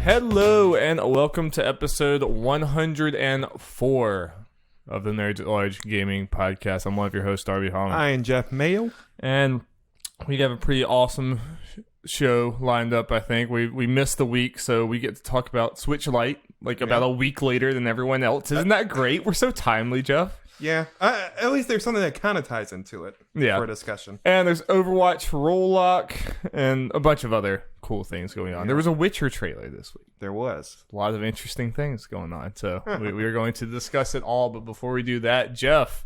Hello and welcome to episode 104 of the Nerds at Large Gaming Podcast. I'm one of your hosts, Darby Holland. I am Jeff Mayo. And we have a pretty awesome show lined up, I think. We missed the week, so we get to talk about Switch Lite, about a week later than everyone else. Isn't that great? We're so timely, Jeff. Yeah, at least there's something that kind of ties into it for a discussion. And there's Overwatch Roll Lock and a bunch of other cool things going on. There was a Witcher trailer this week. There was. A lot of interesting things going on. So we are going to discuss it all. But before we do that, Jeff,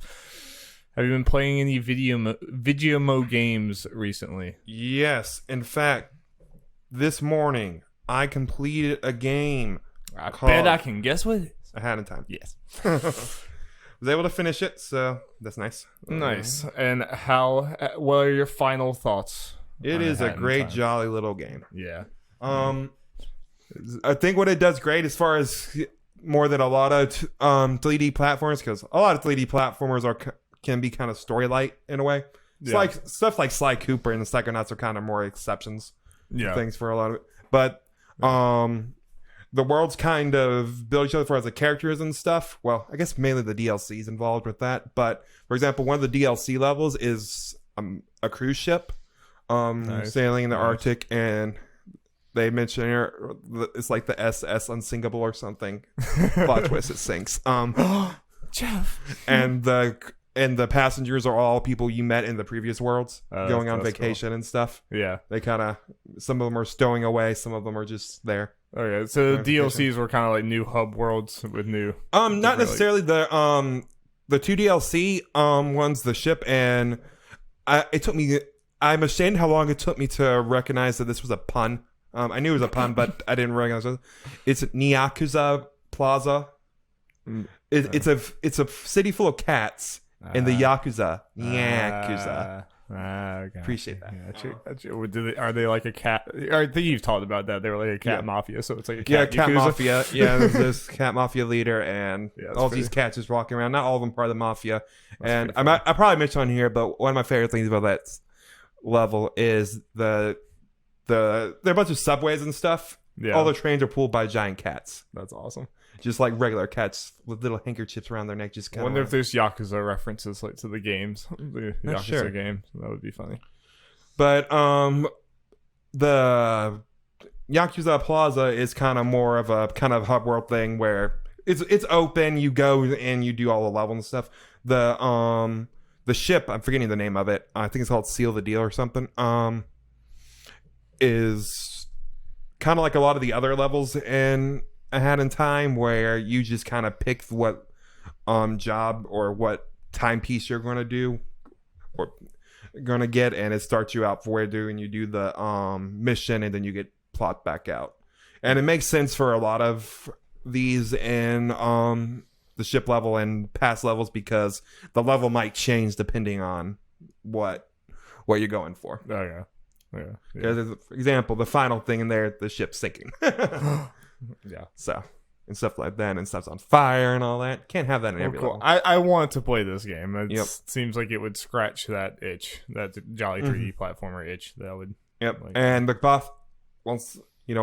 have you been playing any video games recently? Yes. In fact, this morning, I completed a game. I bet I can guess what it is. Ahead of time. Yes. Was able to finish it, so that's nice. Nice. And what are your final thoughts? It is a great, jolly little game. Yeah. I think what it does great as far as more than a lot of 3D platforms, because a lot of 3D platformers can be kind of story light in a way. It's like stuff like Sly Cooper and the Psychonauts are kind of more exceptions. Things for a lot of it. But the worlds kind of build each other as the characters and stuff. Well, I guess mainly the DLC's involved with that. But for example, one of the DLC levels is a cruise ship sailing in the Arctic, and they mention here it's like the SS Unsinkable or something. Plot twist, it sinks. Jeff. And the passengers are all people you met in the previous worlds, going on vacation and stuff. Yeah, they kind of, some of them are stowing away, some of them are just there. Okay, so the DLCs were kind of like new hub worlds with new. Not necessarily the two DLC ones, the ship, and it took me. I'm ashamed how long it took me to recognize that this was a pun. I knew it was a pun, but I didn't recognize it. It's Nyakuza Plaza. It's a city full of cats. In the Yakuza. Okay. Appreciate that. Are they like a cat? I think you've talked about that. They were like a cat mafia, so it's like a cat cat mafia. Yeah, there's this cat mafia leader, and all these cats just walking around. Not all of them part of the mafia. And I probably mentioned on here, but one of my favorite things about that level is there are a bunch of subways and stuff. Yeah. All the trains are pulled by giant cats. That's awesome. Just like regular cats with little handkerchiefs around their neck. Just kind of. Wonder if there's Yakuza references like to the games, the Yakuza games. That would be funny. But the Yakuza Plaza is kind of more of a kind of hub world thing where it's open. You go and you do all the levels and stuff. The ship, I'm forgetting the name of it. I think it's called Seal the Deal or something. Is kind of like a lot of the other levels in Ahead in Time, where you just kind of pick what job or what timepiece you're going to do or going to get, and it starts you out for where to do, and you do the mission, and then you get plot back out. And it makes sense for a lot of these in the ship level and past levels, because the level might change depending on what you're going for. Oh yeah. For example, the final thing in there, the ship's sinking. Yeah. So, and stuff like that, and stuff's on fire and all that. Can't have that in every level. I want to play this game. It seems like it would scratch that itch, that jolly 3D platformer itch that I would. Yep. And the boss, once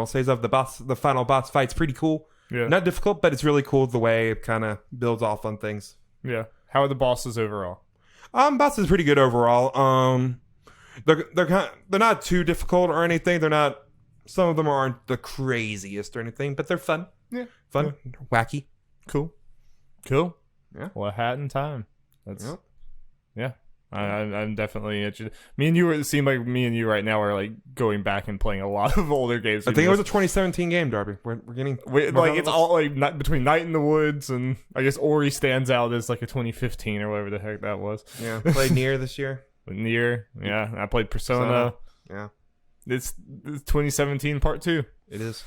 says of the final boss fight's pretty cool. Yeah. Not difficult, but it's really cool the way it kind of builds off on things. Yeah. How are the bosses overall? Boss is pretty good overall. They're not too difficult or anything. They're not. Some of them aren't the craziest or anything, but they're fun. Yeah. Fun. Yeah. Wacky. Cool. Yeah. Well, Hat in Time. Yeah. I'm definitely interested. It seemed like me and you right now are like going back and playing a lot of older games. I think it was a 2017 game, Darby. We're getting it's all like between Night in the Woods, and I guess Ori stands out as like a 2015 or whatever the heck that was. Yeah. Played Nier this year. Nier. Yeah. I played Persona. Yeah. It's 2017 part 2. It is.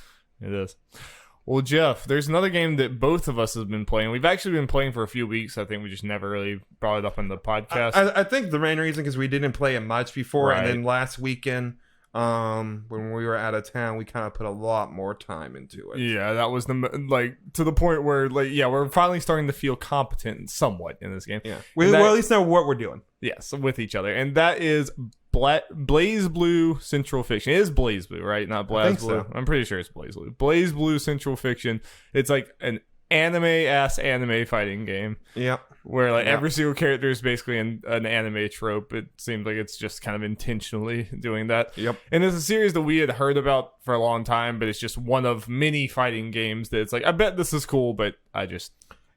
Well, Jeff, there's another game that both of us have been playing. We've actually been playing for a few weeks. I think we just never really brought it up in the podcast. I think the main reason because we didn't play it much before, and then last weekend, when we were out of town, we kind of put a lot more time into it. Yeah, that was to the point where we're finally starting to feel competent somewhat in this game. Yeah, we at least know what we're doing. Yes, with each other, and that is Blazblue Central Fiction. It is Blazblue, right? Not Blazblue. I think so. I'm pretty sure it's Blazblue. Blazblue Central Fiction. It's like an anime fighting game. Yep. Where like every single character is basically an anime trope. It seems like it's just kind of intentionally doing that. Yep. And it's a series that we had heard about for a long time, but it's just one of many fighting games that it's like, I bet this is cool, but I just...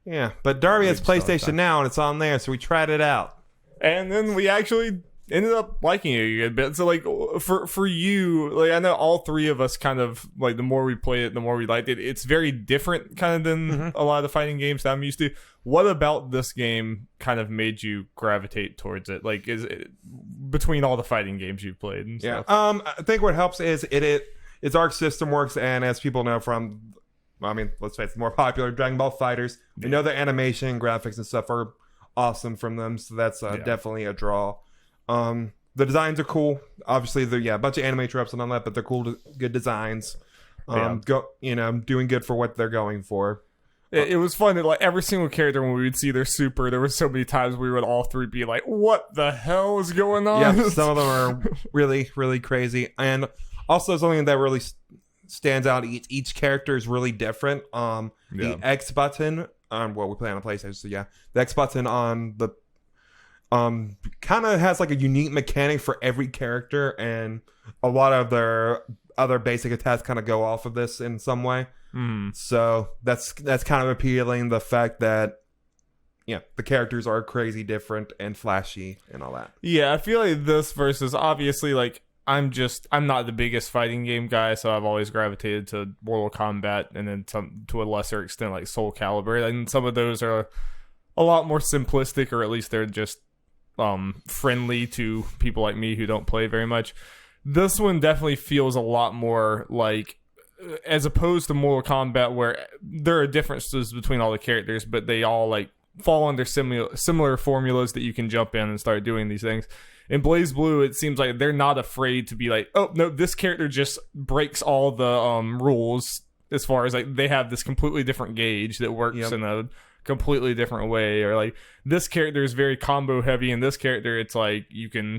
Yeah, but Darby has PlayStation Now, and it's on there, so we tried it out. And then we actually ended up liking it a bit. So, like, for you, like, I know all three of us kind of, like, the more we played it, the more we liked it. It's very different kind of than a lot of the fighting games that I'm used to. What about this game kind of made you gravitate towards it? Like, is it between all the fighting games you've played and stuff? I think what helps is its Arc system works, and as people know from... I mean, let's face it, more popular Dragon Ball Fighters. We know the animation, graphics, and stuff are awesome from them, so that's definitely a draw. The designs are cool. Obviously, they're a bunch of anime tropes and all that, but they're cool, good designs. Doing good for what they're going for. It was fun that like every single character when we would see their super, there was so many times we would all three be like, "What the hell is going on?" Yeah, some of them are really, really crazy, and also something that really stands out. Each character is really different. The X button on we play on a PlayStation, so the X button on the kind of has like a unique mechanic for every character, and a lot of their other basic attacks kind of go off of this in some way. So that's kind of appealing. The fact that the characters are crazy different and flashy and all that. Yeah, I feel like this versus obviously like. I'm not the biggest fighting game guy, so I've always gravitated to Mortal Kombat and then some to a lesser extent like Soul Calibur. And some of those are a lot more simplistic, or at least they're just friendly to people like me who don't play very much. This one definitely feels a lot more like, as opposed to Mortal Kombat, where there are differences between all the characters, but they all like fall under similar formulas that you can jump in and start doing these things. In Blazblue, it seems like they're not afraid to be like, oh, no, this character just breaks all the rules, as far as like they have this completely different gauge that works in a completely different way. Or like this character is very combo heavy, and this character, it's like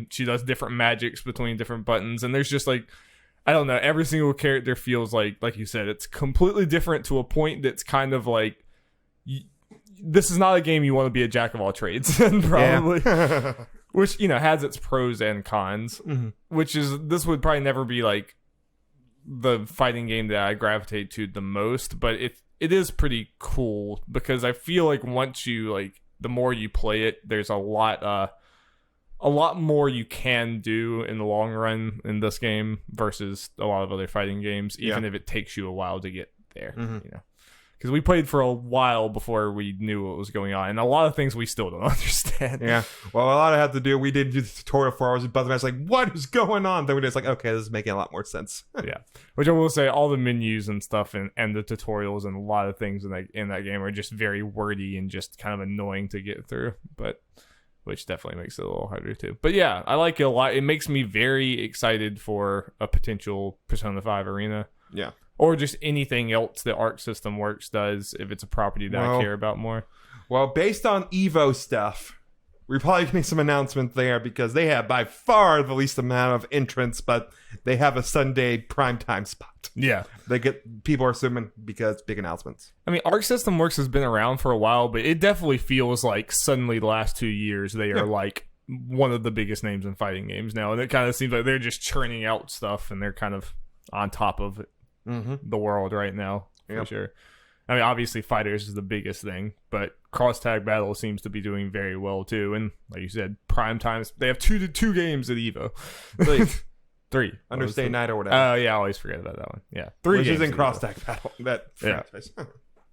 she does different magics between different buttons. And there's just like, I don't know, every single character feels like you said, it's completely different to a point that's kind of like, this is not a game you want to be a jack of all trades in, probably. Yeah. Which, has its pros and cons. Which is, this would probably never be like the fighting game that I gravitate to the most, but it is pretty cool, because I feel like once you like, the more you play it, there's a lot more you can do in the long run in this game versus a lot of other fighting games, even if it takes you a while to get there. Because we played for a while before we knew what was going on, and a lot of things we still don't understand. Yeah, well, a lot I had to do. We did do the tutorial for hours, but I was like, "What is going on?" Then we just like, "Okay, this is making a lot more sense." Yeah, which I will say, all the menus and stuff, and the tutorials and a lot of things in that game are just very wordy and just kind of annoying to get through, but which definitely makes it a little harder too. But yeah, I like it a lot. It makes me very excited for a potential Persona 5 Arena. Yeah. Or just anything else that Arc System Works does, if it's a property that I care about more. Well, based on Evo stuff, we're probably getting some announcement there, because they have by far the least amount of entrants, but they have a Sunday primetime spot. Yeah. People are assuming because big announcements. I mean, Arc System Works has been around for a while, but it definitely feels like suddenly the last 2 years they are like one of the biggest names in fighting games now. And it kind of seems like they're just churning out stuff, and they're kind of on top of it. The world right now, for sure. I mean, obviously Fighters is the biggest thing, but Cross Tag Battle seems to be doing very well too. And like you said, prime times, they have two games at Evo. Three. Understay Night or whatever. Oh yeah, I always forget about that one. Yeah, 3 which games is in Cross Tag Battle.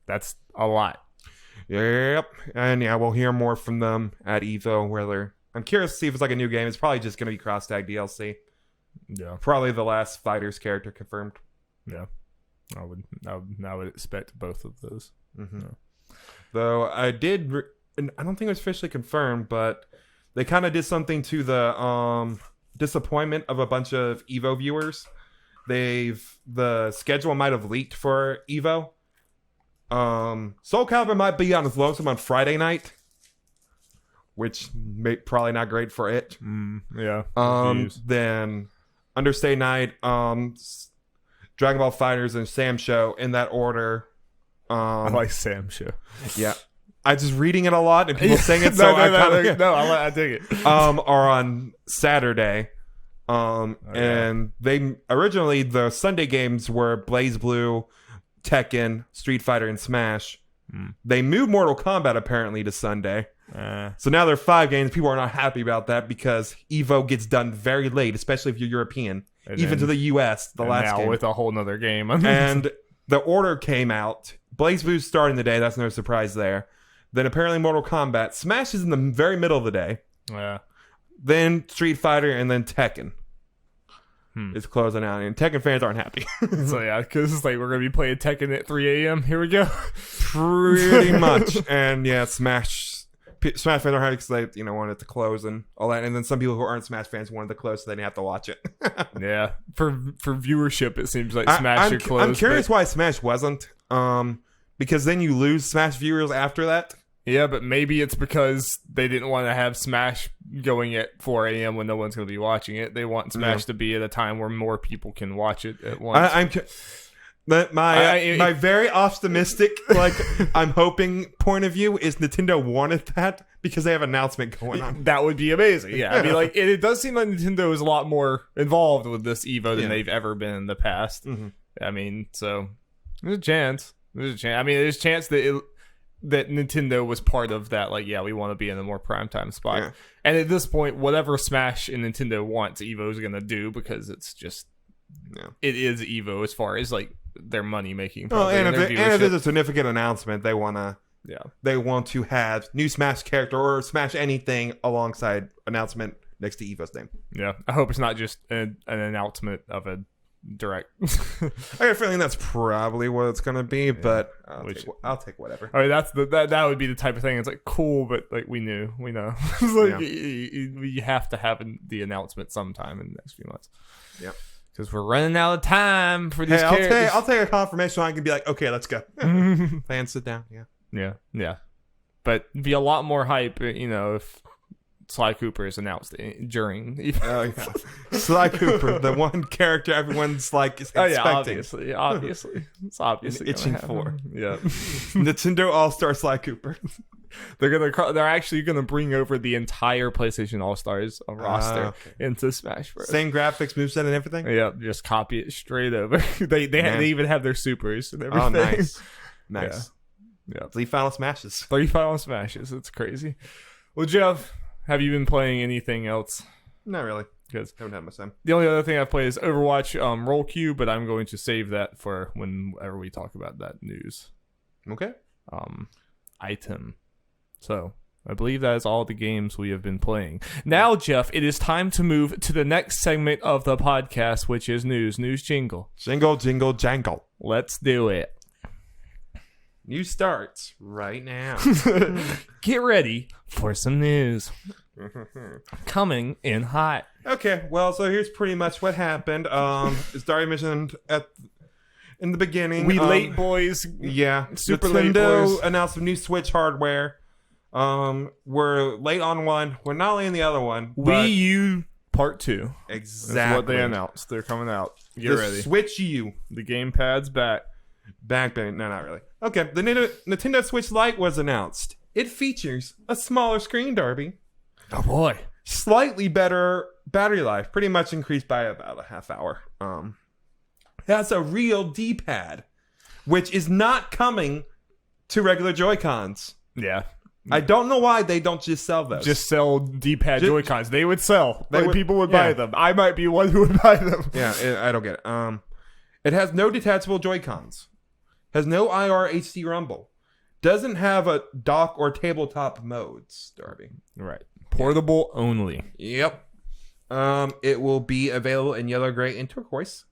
That's a lot. Yep. And yeah, we'll hear more from them at Evo. I'm curious to see if it's like a new game. It's probably just going to be Cross Tag DLC. Yeah, probably the last Fighters character confirmed. Yeah, I would expect both of those. Though I did, I don't think it was officially confirmed, but they kind of did something to the disappointment of a bunch of Evo viewers. The schedule might have leaked for Evo. Soul Calibur might be on its lonesome on Friday night, which probably not great for it. Yeah. Then Understay Night, Dragon Ball Fighters, and Sam Show in that order. I like Sam Show. Yeah. I'm just reading it a lot and people saying it, I dig it. Are on Saturday. And they originally the Sunday games were Blazblue, Tekken, Street Fighter, and Smash. They moved Mortal Kombat apparently to Sunday. So now there are 5 games. People are not happy about that because Evo gets done very late, especially if you're European, even to the US. The last game with a whole nother game, and the order came out. Blazblue's starting the day. That's no surprise there. Then apparently Mortal Kombat. Smash is in the very middle of the day. Yeah. Then Street Fighter, and then Tekken is closing out. And Tekken fans aren't happy. So yeah, because it's like we're going to be playing Tekken at 3 a.m. Here we go. Pretty much. And yeah, Smash fans are happy because they wanted it to close and all that. And then some people who aren't Smash fans wanted to close so they didn't have to watch it. Yeah. For viewership, it seems like Smash should close. I'm curious why Smash wasn't. Because then you lose Smash viewers after that. Yeah, but maybe it's because they didn't want to have Smash going at 4 a.m. when no one's going to be watching it. They want Smash to be at a time where more people can watch it at once. My very optimistic, I'm hoping point of view is Nintendo wanted that because they have an announcement going on. That would be amazing. Yeah, I mean, it does seem like Nintendo is a lot more involved with this Evo than they've ever been in the past. I mean, so there's a chance. I mean, there's a chance that Nintendo was part of that. We want to be in a more primetime spot. Yeah. And at this point, whatever Smash and Nintendo wants, Evo's going to do because it's just it is Evo as far as their money making. And if there's a significant announcement, they want to have new Smash character or Smash anything alongside announcement next to Evo's name. Yeah, I hope it's not just an announcement of a direct. I got a feeling that's probably what it's gonna be, but I'll take whatever. I mean, that would be the type of thing. It's cool, but we know. We have to have the announcement sometime in the next few months. Yep. Because we're running out of time for these characters. I'll take a confirmation so I can be okay, let's go. Fans sit down. Yeah. But it'd be a lot more hype, if Sly Cooper is announced during. Sly Cooper, the one character everyone's is expecting. Obviously, it's obviously itching for. Yeah, Nintendo All-Star Sly Cooper. They're actually gonna bring over the entire PlayStation All-Stars roster into Smash Bros. Same graphics, moveset, and everything. Yeah, just copy it straight over. they even have their supers and everything. Oh, nice. Yeah. 3 Final Smashes. 3 Final Smashes. It's crazy. Well, Jeff, have you been playing anything else? Not really. Because haven't had much time. The only other thing I've played is Overwatch Roll Queue, but I'm going to save that for whenever we talk about that news. Okay. Item. So I believe that is all the games we have been playing. Now, Jeff, it is time to move to the next segment of the podcast, which is news. News jingle. Jingle, jingle, jangle. Let's do it. News starts right now. Get ready for some news. Coming in hot. Okay, well, so here's pretty much what happened. As Darby mentioned in the beginning, we late boys. Yeah, super Nintendo late boys announced some new Switch hardware. We're late on one. We're not late in the other one. Wii U Part 2. Exactly. That's what they announced. They're coming out. Get ready. Switch U. The gamepad's back. No, not really. Okay, the Nintendo Switch Lite was announced. It features a smaller screen, Darby. Oh boy. Slightly better battery life, pretty much increased by about a half hour. It has a real D-pad, which is not coming to regular Joy-Cons. Yeah. I don't know why they don't just sell those. Just sell D-pad Joy-Cons. They would sell. People would buy them. I might be one who would buy them. Yeah, I don't get it. It has no detachable Joy-Cons. Has no IR HD rumble. Doesn't have a dock or tabletop modes, Darby. Right. Portable only. Yep. It will be available in yellow, gray, and turquoise.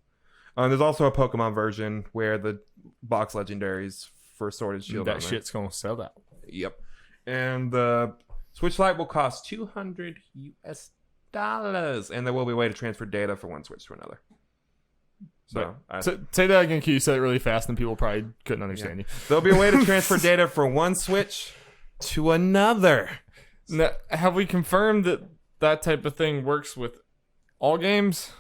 There's also a Pokemon version where the box legendaries for Sword and Shield. That shit's gonna sell out. Yep. And the Switch Lite will cost $200 US, and there will be a way to transfer data from one Switch to another. So say that again, Q. You said it really fast, and people probably couldn't understand you. There'll be a way to transfer data from one Switch to another. Now, have we confirmed that type of thing works with all games?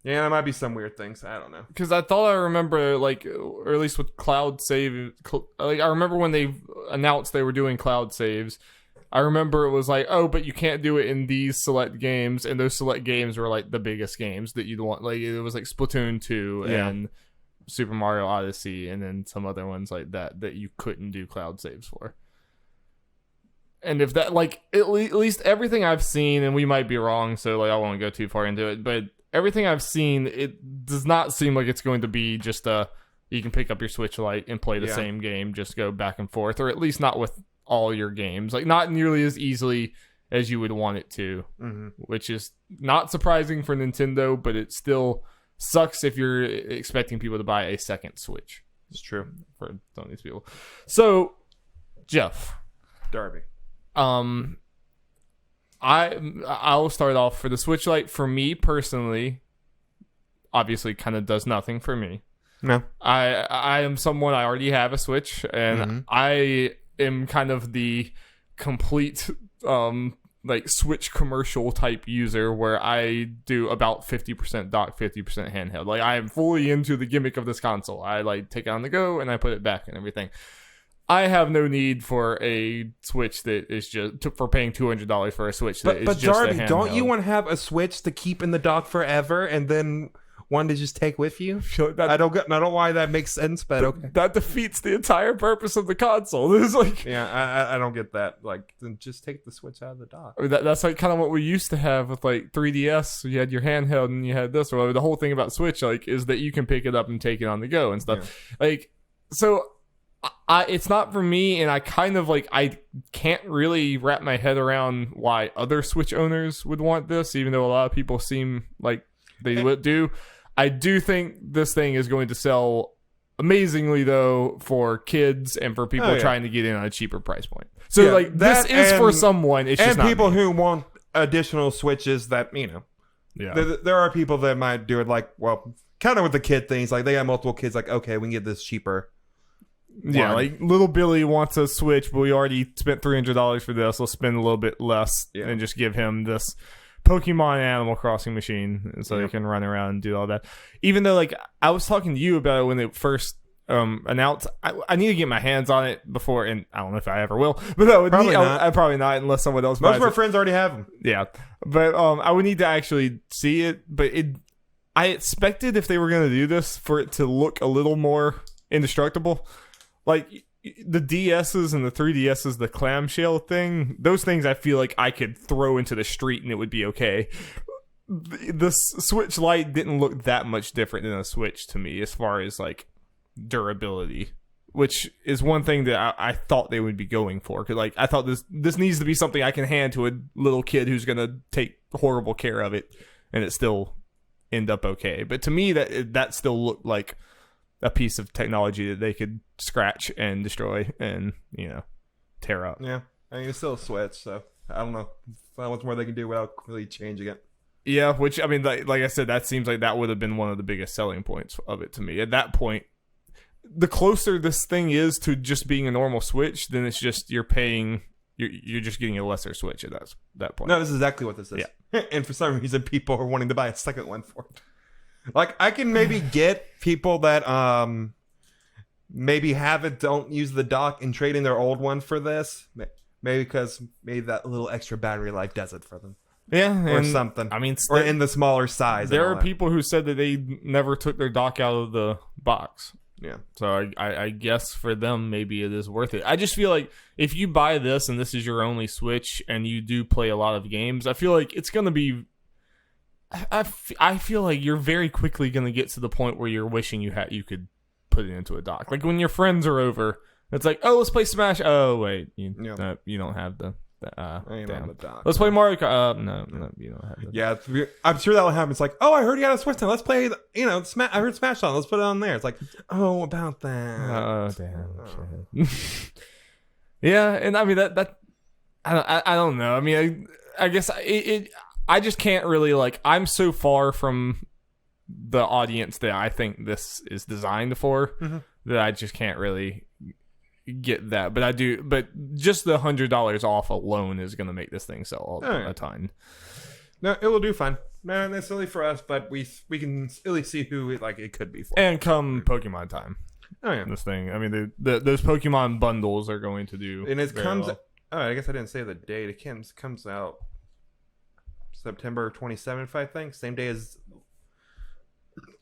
Yeah, there might be some weird things. I don't know. Because I thought I remember, like, or at least with cloud save, like I remember when they announced they were doing cloud saves. I remember it was like, oh, but you can't do it in these select games, and those select games were like the biggest games that you'd want. Like it was like Splatoon 2 and Super Mario Odyssey, and then some other ones like that you couldn't do cloud saves for. And if that, like, at least everything I've seen, and we might be wrong, so like I won't go too far into it, but everything I've seen, it does not seem like it's going to be just you can pick up your Switch Lite and play the same game, just go back and forth, or at least not with all your games, like not nearly as easily as you would want it to, which is not surprising for Nintendo, but it still sucks if you're expecting people to buy a second Switch. It's true for some of these people. So, Jeff, Darby, I'll start off for the Switch Lite. For me personally, obviously, kind of does nothing for me. No, I am someone, I already have a Switch, and I am kind of the complete like Switch commercial type user where I do about 50% dock, 50% handheld. Like I am fully into the gimmick of this console. I like take it on the go and I put it back and everything. I have no need for a Switch that is just for paying $200 for a Switch that is just Darby, a handheld. don't you want to have a Switch to keep in the dock forever and then one to just take with you? I don't know why that makes sense, but okay. That defeats the entire purpose of the console. It's like, I don't get that. Like, then just take the Switch out of the dock. I mean, that's like kind of what we used to have with like 3DS. You had your handheld and you had this. Or the whole thing about Switch, like, is that you can pick it up and take it on the go and stuff. Yeah. Like, so it's not for me, and I kind of like I can't really wrap my head around why other Switch owners would want this, even though a lot of people seem like they would do. I do think this thing is going to sell amazingly, though, for kids and for people trying to get in on a cheaper price point. So, like, this is for someone. It's just not people me. Who want additional Switches that, there are people that might do it like, well, kind of with the kid things. Like, they got multiple kids, like, okay, we can get this cheaper. Yeah, like, little Billy wants a Switch, but we already spent $300 for this. Let's spend a little bit less and just give him this Pokemon Animal Crossing machine so they can run around and do all that. Even though, like, I was talking to you about it when it first announced. I need to get my hands on it before, and I don't know if I ever will, but I would probably not unless someone else buys it. Most of our friends already have them. Yeah, but I would need to actually see it. But I expected if they were going to do this for it to look a little more indestructible. Like, the DS's and the 3DS's, the clamshell thing, those things I feel like I could throw into the street and it would be okay. The Switch Lite didn't look that much different than a Switch to me as far as, like, durability, which is one thing that I thought they would be going for. Because, like, I thought this needs to be something I can hand to a little kid who's going to take horrible care of it and it still end up okay. But to me, that still looked like a piece of technology that they could scratch and destroy and, tear up. Yeah. I mean, it's still a Switch, so I don't know how much more they can do without really changing it. Yeah, which, I mean, like I said, that seems like that would have been one of the biggest selling points of it to me. At that point, the closer this thing is to just being a normal Switch, then it's just you're just getting a lesser Switch at that point. No, this is exactly what this is. Yeah. And for some reason, people are wanting to buy a second one for it. Like, I can maybe get people that maybe don't use the dock and trade in their old one for this. Maybe because that little extra battery life does it for them. Yeah. Or something. I mean, or in the smaller size. There are people who said that they never took their dock out of the box. Yeah. So I guess for them, maybe it is worth it. I just feel like if you buy this and this is your only Switch and you do play a lot of games, I feel like it's going to be... I feel like you're very quickly going to get to the point where you're wishing you could put it into a dock. Like when your friends are over, it's like, oh, let's play Smash. Oh, wait, you don't have the dock. Let's play Mario Kart. No, you don't have the. Yeah, I'm sure that will happen. It's like, oh, I heard you got a Switch now. Let's play. I heard Smash on. Let's put it on there. It's like, oh, about that. Oh, damn. Yeah, and I mean that. I don't know. I mean, I guess I just can't really, like, I'm so far from the audience that I think this is designed for that I just can't really get that. But just the $100 off alone is going to make this thing sell a ton. No, it will do fine. Not necessarily for us, but we can at least see who it could be for. And come Pokemon time. Oh yeah, this thing. I mean, those Pokemon bundles are going to do. And it comes. Well. Oh, I guess I didn't say the date. It comes out September 27th, I think. Same day as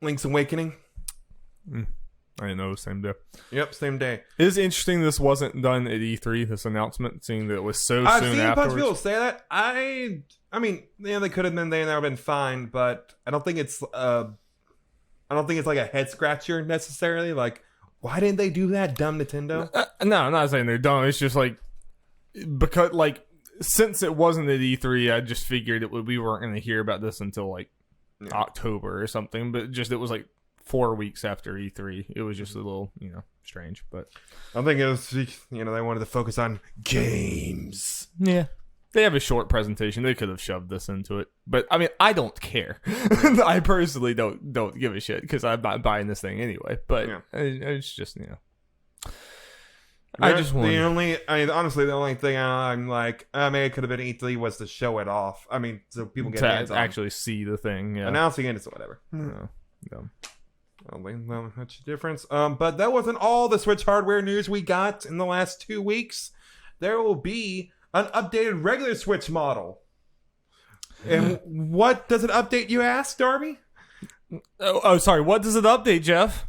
Link's Awakening. I didn't know the same day. Yep, same day. It is interesting this wasn't done at E3, this announcement, seeing that it was so soon I've seen a bunch of afterwards. people say that. I mean, yeah, they could have been there and that would have been fine, but I don't think it's like a head scratcher necessarily. Like, why didn't they do that, dumb Nintendo? No, I'm not saying they're dumb. It's just like, because since it wasn't at E3, I just figured we weren't going to hear about this until October or something. But it was 4 weeks after E3. It was just a little, strange. But I think it was, they wanted to focus on games. Yeah. They have a short presentation. They could have shoved this into it. But, I mean, I don't care. I personally don't give a shit because I'm not buying this thing anyway. But it's just, I just want honestly, the only thing I'm like, maybe it could have been E3 was to show it off. I mean, so people get hands on. Actually see the thing. Yeah. Announcing it is whatever. No. Only not much difference. But that wasn't all the Switch hardware news we got in the last 2 weeks. There will be an updated regular Switch model. And what does it update, you ask, Darby? Oh, sorry. What does it update, Jeff?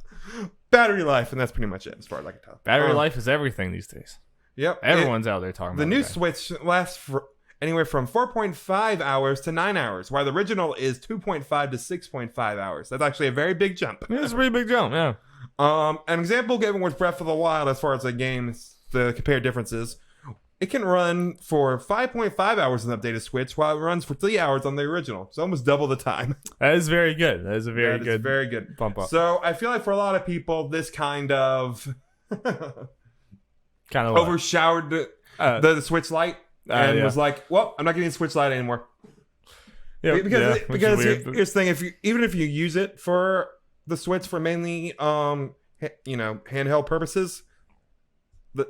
Battery life, and that's pretty much it as far as I can tell. Battery life is everything these days. Yep. Everyone's out there talking about the new that. Switch lasts for anywhere from 4.5 hours to 9 hours, while the original is 2.5 to 6.5 hours. That's actually a very big jump. It's a pretty big jump, yeah. An example given with Breath of the Wild as far as the games, the compare differences. It can run for 5.5 hours on the updated Switch, while it runs for 3 hours on the original. So almost double the time. That is very good. That is a very good bump up. So I feel like for a lot of people, this kind of overshadowed the Switch Lite and was like, well, I'm not getting a Switch Lite anymore. Yeah, because here's the thing: even if you use it for the Switch for mainly handheld purposes,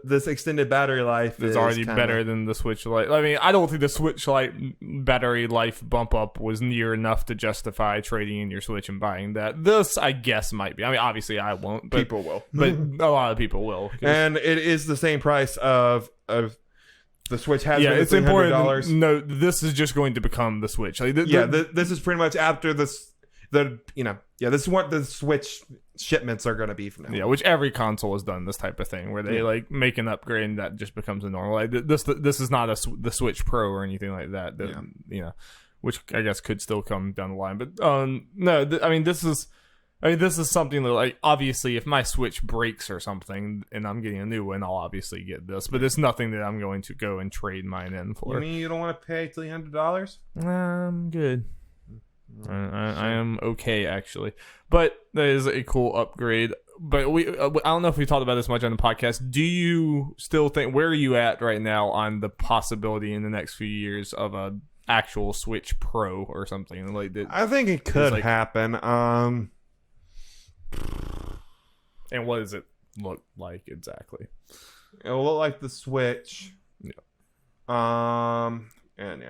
this extended battery life is already better than the Switch Lite. I mean, I don't think the Switch Lite battery life bump up was near enough to justify trading in your Switch and buying that. This, I guess, might be. I mean, obviously, I won't. But people will. But a lot of people will. And it is the same price of the Switch has been it's important. No, this is just going to become the Switch. This is pretty much after this. This is what the Switch shipments are going to be from now. Yeah, which every console has done this type of thing, where they make an upgrade and that just becomes a normal. This is not the Switch Pro or anything like that. Which I guess could still come down the line. But no, this is something that obviously if my Switch breaks or something and I'm getting a new one, I'll obviously get this. But it's nothing that I'm going to go and trade mine in for. You mean you don't want to pay $300? I'm good. I am okay actually, but that is a cool upgrade. But I don't know if we talked about this much on the podcast. Do you still think, where are you at right now on the possibility in the next few years of a actual Switch Pro or something like that? I think it could happen. And what does it look like exactly? It will look like the Switch. Yeah. And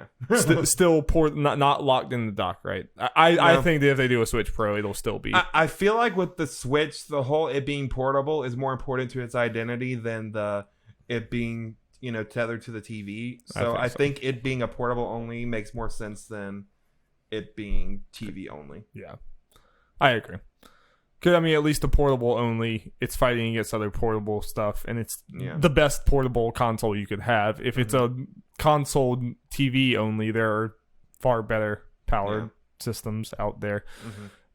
still not locked in the dock, right? I think that if they do a Switch Pro, it'll still be. I feel like with the Switch, the whole it being portable is more important to its identity than it being tethered to the TV. So I think it being a portable only makes more sense than it being TV only. Yeah, I agree. Because, I mean, at least the portable only, it's fighting against other portable stuff, and it's the best portable console you could have. If it's a console TV only, there are far better powered systems out there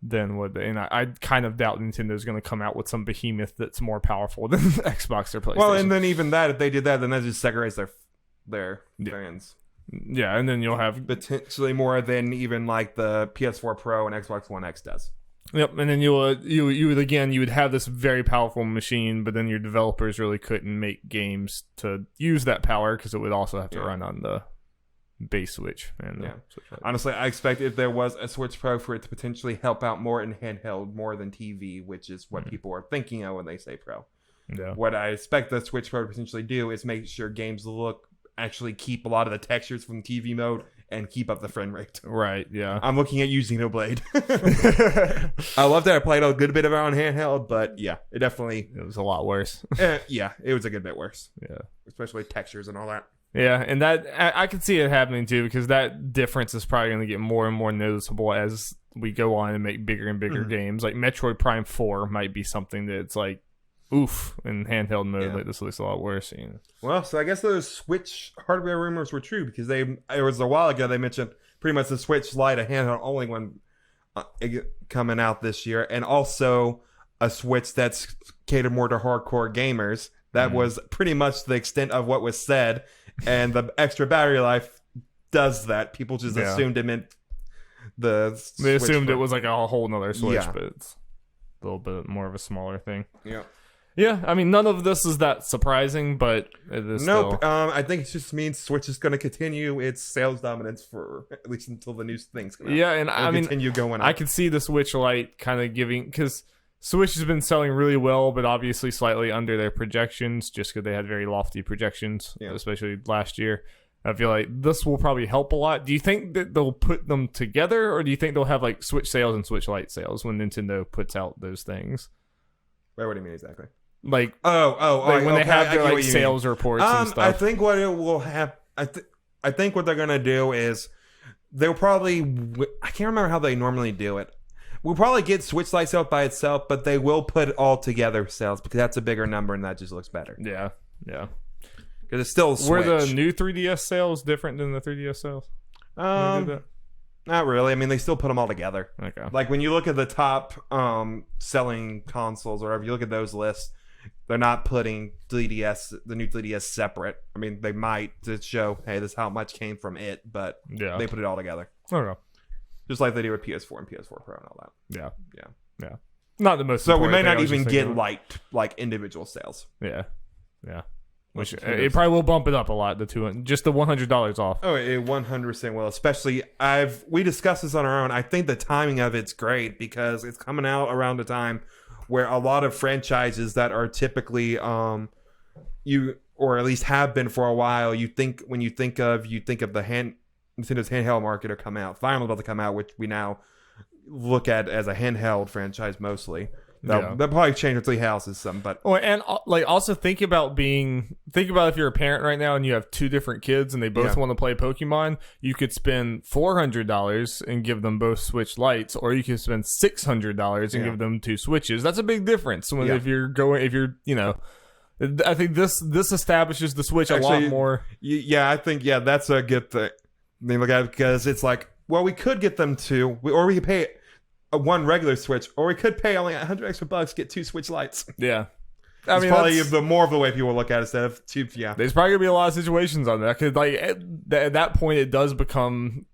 than what. And I kind of doubt Nintendo's going to come out with some behemoth that's more powerful than Xbox or PlayStation. Well, and then even that, if they did that, then that just separates their fans. Yeah, and then you'll have potentially more than even like the PS4 Pro and Xbox One X does. Yep, and then you would have this very powerful machine, but then your developers really couldn't make games to use that power because it would also have to run on the base Switch. And Switch Lite. Honestly, I expect if there was a Switch Pro for it to potentially help out more in handheld more than TV, which is what people are thinking of when they say Pro. Yeah. What I expect the Switch Pro to potentially do is make sure games actually keep a lot of the textures from TV mode and keep up the frame rate. Right, yeah. I'm looking at using no Blade. I love that I played a good bit of it on handheld, but yeah, it was a lot worse. Yeah, it was a good bit worse. Yeah. Especially textures and all that. Yeah, and that I can see it happening too, because that difference is probably going to get more and more noticeable as we go on and make bigger and bigger games. Like Metroid Prime 4 might be something that's like, oof, in handheld mode. Like, this looks a lot worse. You know? Well, so I guess those Switch hardware rumors were true, because it was a while ago they mentioned pretty much the Switch Lite, a handheld only one, coming out this year, and also a Switch that's catered more to hardcore gamers. That was pretty much the extent of what was said, and the extra battery life does that. People just assumed it meant they assumed it was like a whole nother Switch, but it's a little bit more of a smaller thing. Yeah, I mean, none of this is that surprising, but it is still... I think it just means Switch is going to continue its sales dominance for at least until the new things come out. Yeah, and I mean, continue going up. I can see the Switch Lite kind of giving... Because Switch has been selling really well, but obviously slightly under their projections, just because they had very lofty projections, especially last year. I feel like this will probably help a lot. Do you think that they'll put them together, or do you think they'll have like Switch sales and Switch Lite sales when Nintendo puts out those things? Wait, what do you mean exactly? Like, like when they have their like sales reports and stuff. I think what it will have, I think what they're gonna do is they'll probably, I can't remember how they normally do it. We'll probably get Switch Lite sales by itself, but they will put it all together sales, because that's a bigger number and that just looks better. Yeah. Because it's still a Switch. Were the new 3DS sales different than the 3DS sales? Not really. I mean, they still put them all together. Okay. Like when you look at the top selling consoles or whatever, you look at those lists, they're not putting the new 3DS separate. I mean, they might to show, hey, this is how much came from it, but they put it all together. I don't know. Just like they do with PS4 and PS4 Pro and all that. Yeah. Not the most. So we may not even get like individual sales. Yeah. Which it probably will bump it up a lot. The $100 off. Oh, it 100% will. Especially we discussed this on our own. I think the timing of it's great because it's coming out around the time where a lot of franchises that are typically or at least have been for a while. You think of the Nintendo's handheld market are coming out. Fire Emblem about to come out, which we now look at as a handheld franchise mostly. They'll probably change their 3 houses some, but also think about if you're a parent right now and you have 2 different kids and they both want to play Pokemon, you could spend $400 and give them both Switch Lites, or you could spend $600 and give them 2 Switches. That's a big difference if you're I think this establishes the Switch a lot more. Yeah, I think that's a good thing. They look at it because it's like, well, we could get them 2, or we could pay one regular Switch, or we could pay only $100 extra, get 2 Switch Lites. Yeah, I mean, probably the more of the way people look at it instead of cheap. Yeah, there's probably gonna be a lot of situations on that because at that point it does become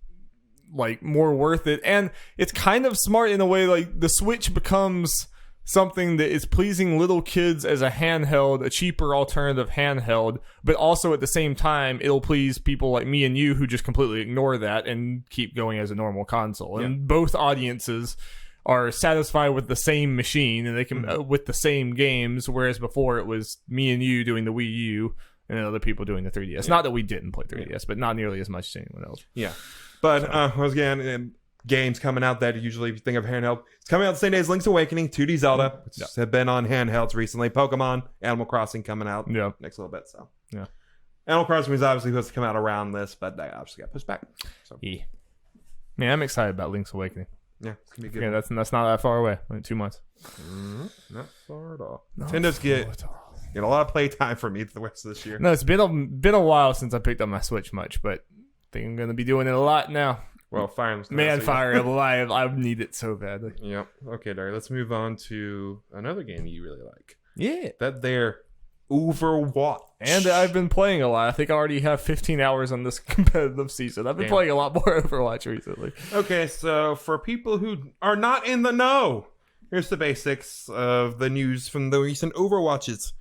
like more worth it, and it's kind of smart in a way. Like the Switch becomes something that is pleasing little kids as a handheld, a cheaper alternative handheld, but also at the same time, it'll please people like me and you who just completely ignore that and keep going as a normal console. Yeah. And both audiences are satisfied with the same machine and they can with the same games, whereas before it was me and you doing the Wii U and other people doing the 3DS. Yeah. Not that we didn't play 3DS, but not nearly as much as anyone else. Yeah. But once again, games coming out that usually if you think of handheld, it's coming out the same day as Link's Awakening, 2D Zelda, which have been on handhelds recently, Pokemon, Animal Crossing coming out next little bit. So Animal Crossing is obviously supposed to come out around this, but they obviously got pushed back. So man, I'm excited about Link's Awakening. Yeah, it's gonna be good. Yeah, that's not that far away. Like 2 months. Not far at all. Nintendo's get a lot of playtime for me the rest of this year. No, it's been a while since I picked up my Switch much, but I think I'm gonna be doing it a lot now. Well, Fire Emblem. Man, Fire Emblem. I need it so badly. Yep. Okay, Darby. Let's move on to another game you really like. Yeah. That there, Overwatch. And I've been playing a lot. I think I already have 15 hours on this competitive season. I've been playing a lot more Overwatch recently. Okay, so for people who are not in the know, here's the basics of the news from the recent Overwatches.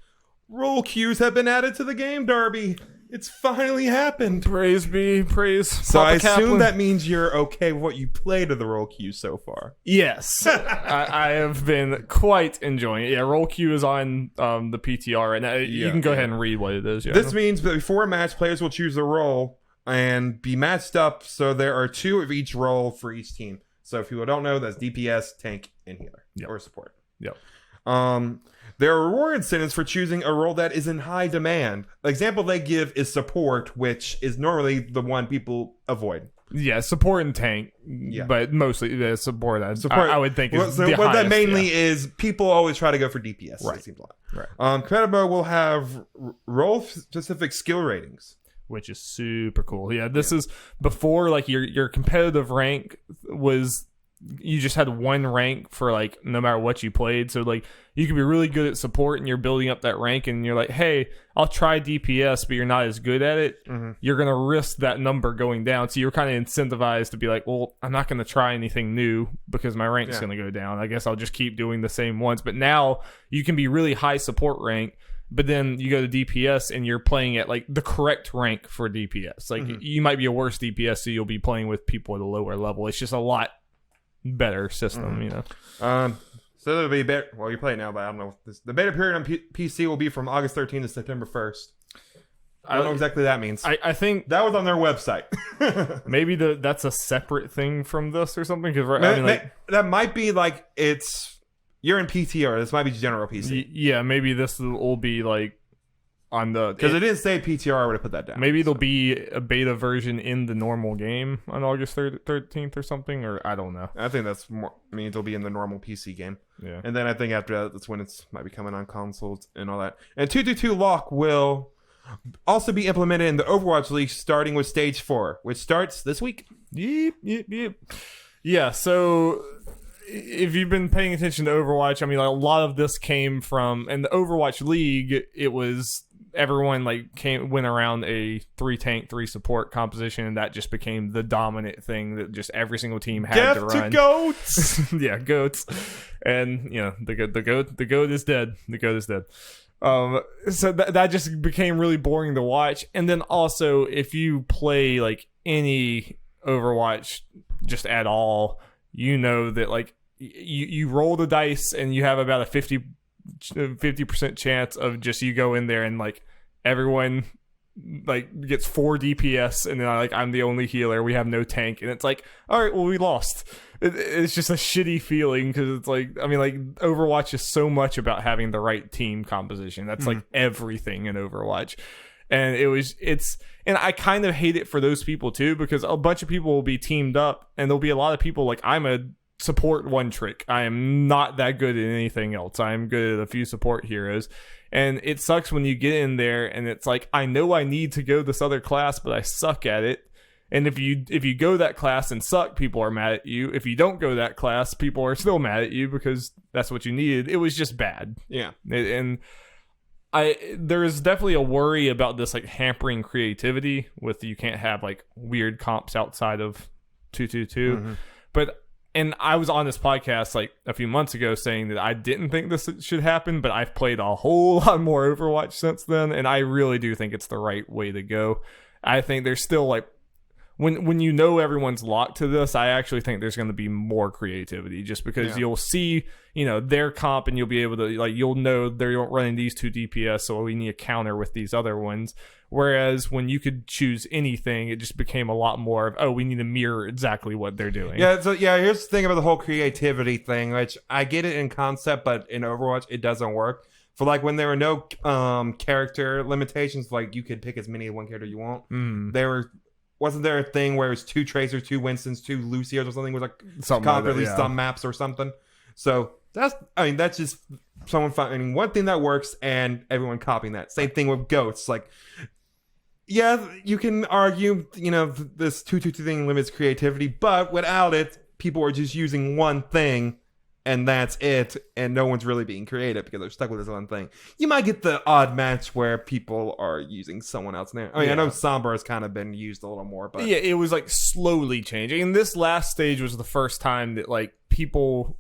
Role queues have been added to the game, Darby. It's finally happened. Praise be, praise. So Papa I assume Kaplan. that means you're okay with what you played of the roll queue so far. Yes, I have been quite enjoying it. Yeah, roll queue is on the PTR, and you can go ahead and read what it is. Yeah. This means that before a match, players will choose a role and be matched up. So there are 2 of each role for each team. So if people don't know, that's DPS, tank, and healer, or support. Yep. There are reward incentives for choosing a role that is in high demand. The example they give is support, which is normally the one people avoid. Yeah, support and tank, but mostly the support. I would think is the what highest, that mainly is. People always try to go for DPS. Right. It seems like. Right. Competitive mode will have role-specific skill ratings, which is super cool. Yeah, this is before like your competitive rank was. You just had one rank for like no matter what you played, so like you could be really good at support and you're building up that rank and you're like, hey, I'll try DPS, but you're not as good at it. You're gonna risk that number going down, so you're kind of incentivized to be like, well, I'm not gonna try anything new because my rank's gonna go down. I guess I'll just keep doing the same ones. But now you can be really high support rank, but then you go to DPS and you're playing at like the correct rank for DPS. Like you might be a worse DPS, so you'll be playing with people at a lower level. It's just a lot better system, you know. So there'll be better. Well, you're playing now, but I don't know. The beta period on PC will be from August 13th to September 1st. I don't know exactly what that means. I think that was on their website. Maybe that's a separate thing from this or something. Because that might be like you're in PTR. This might be general PC. Yeah, maybe this will be like on the because it didn't say PTR. I would have put that down. Maybe there'll be a beta version in the normal game on August 13th or something, or I don't know. I think that's more means it'll be in the normal PC game. Yeah, and then I think after that, that's when it's might be coming on consoles and all that. And 222 lock will also be implemented in the Overwatch League, starting with Stage 4, which starts this week. Yep. Yeah. So if you've been paying attention to Overwatch, I mean, like, a lot of this came from, and the Overwatch League, it was. Everyone went around a 3 tank, 3 support composition, and that just became the dominant thing that just every single team had to run. Death to goats. Yeah, goats, and you know the goat is dead. The goat is dead. So that just became really boring to watch. And then also, if you play like any Overwatch just at all, you know that like you roll the dice and you have about a 50% chance of just you go in there and like everyone like gets 4 DPS and then I'm the only healer, we have no tank, and it's like, all right, well, we lost. It's just a shitty feeling because it's like, I mean, like Overwatch is so much about having the right team composition. That's like everything in Overwatch. And and I kind of hate it for those people too, because a bunch of people will be teamed up and there'll be a lot of people like, I'm a support one trick. I am not that good at anything else. I'm good at a few support heroes. And it sucks when you get in there and it's like, I know I need to go this other class, but I suck at it. And if you go that class and suck, people are mad at you. If you don't go that class, people are still mad at you because that's what you needed. It was just bad. Yeah. And there is definitely a worry about this like hampering creativity with you can't have like weird comps outside of 222. And I was on this podcast like a few months ago saying that I didn't think this should happen, but I've played a whole lot more Overwatch since then, and I really do think it's the right way to go. I think there's still like, when you know everyone's locked to this, I actually think there's going to be more creativity just because you'll see, you know, their comp and you'll be able to, like, you'll know they're running these 2 DPS, so we need a counter with these other ones. Whereas when you could choose anything, it just became a lot more of, oh, we need to mirror exactly what they're doing. Yeah, so here's the thing about the whole creativity thing, which I get it in concept, but in Overwatch, it doesn't work. For like when there were no character limitations, like you could pick as many of one character you want. Wasn't there a thing where it's 2 Tracers, 2 Winstons, 2 Lucios or something? Was like common, at least some maps or something. So that's just someone finding one thing that works and everyone copying that. Same thing with goats. Like, yeah, you can argue, you know, this 222 thing limits creativity, but without it, people are just using one thing and that's it, and no one's really being creative because they're stuck with this one thing. You might get the odd match where people are using someone else now. I mean, I know Sombra has kind of been used a little more, but yeah, it was like slowly changing. And this last stage was the first time that like people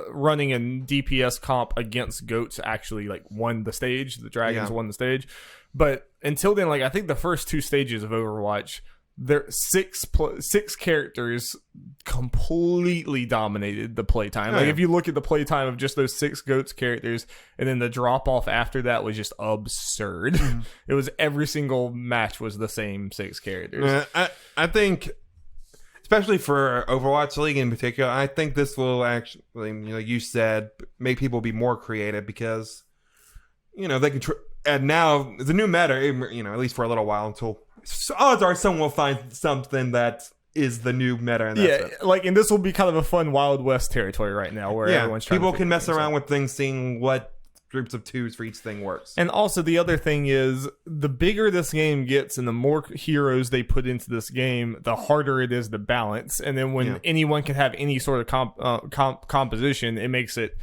running a DPS comp against goats actually like won the stage. The dragons won the stage, but until then, like I think the first 2 stages of Overwatch, there six characters completely dominated the playtime. Like if you look at the playtime of just those 6 goats characters, and then the drop off after that was just absurd. It was every single match was the same 6 characters. I think, especially for Overwatch League in particular, I think this will actually, like you said, make people be more creative because they can. And now the new meta, at least for a little while until. So odds are someone will find something that is the new meta. And that's it. Like, and this will be kind of a fun Wild West territory right now where everyone's trying people to can mess around with things, seeing what groups of 2s for each thing works. And also the other thing is, the bigger this game gets and the more heroes they put into this game, the harder it is to balance. And then when anyone can have any sort of composition, it makes it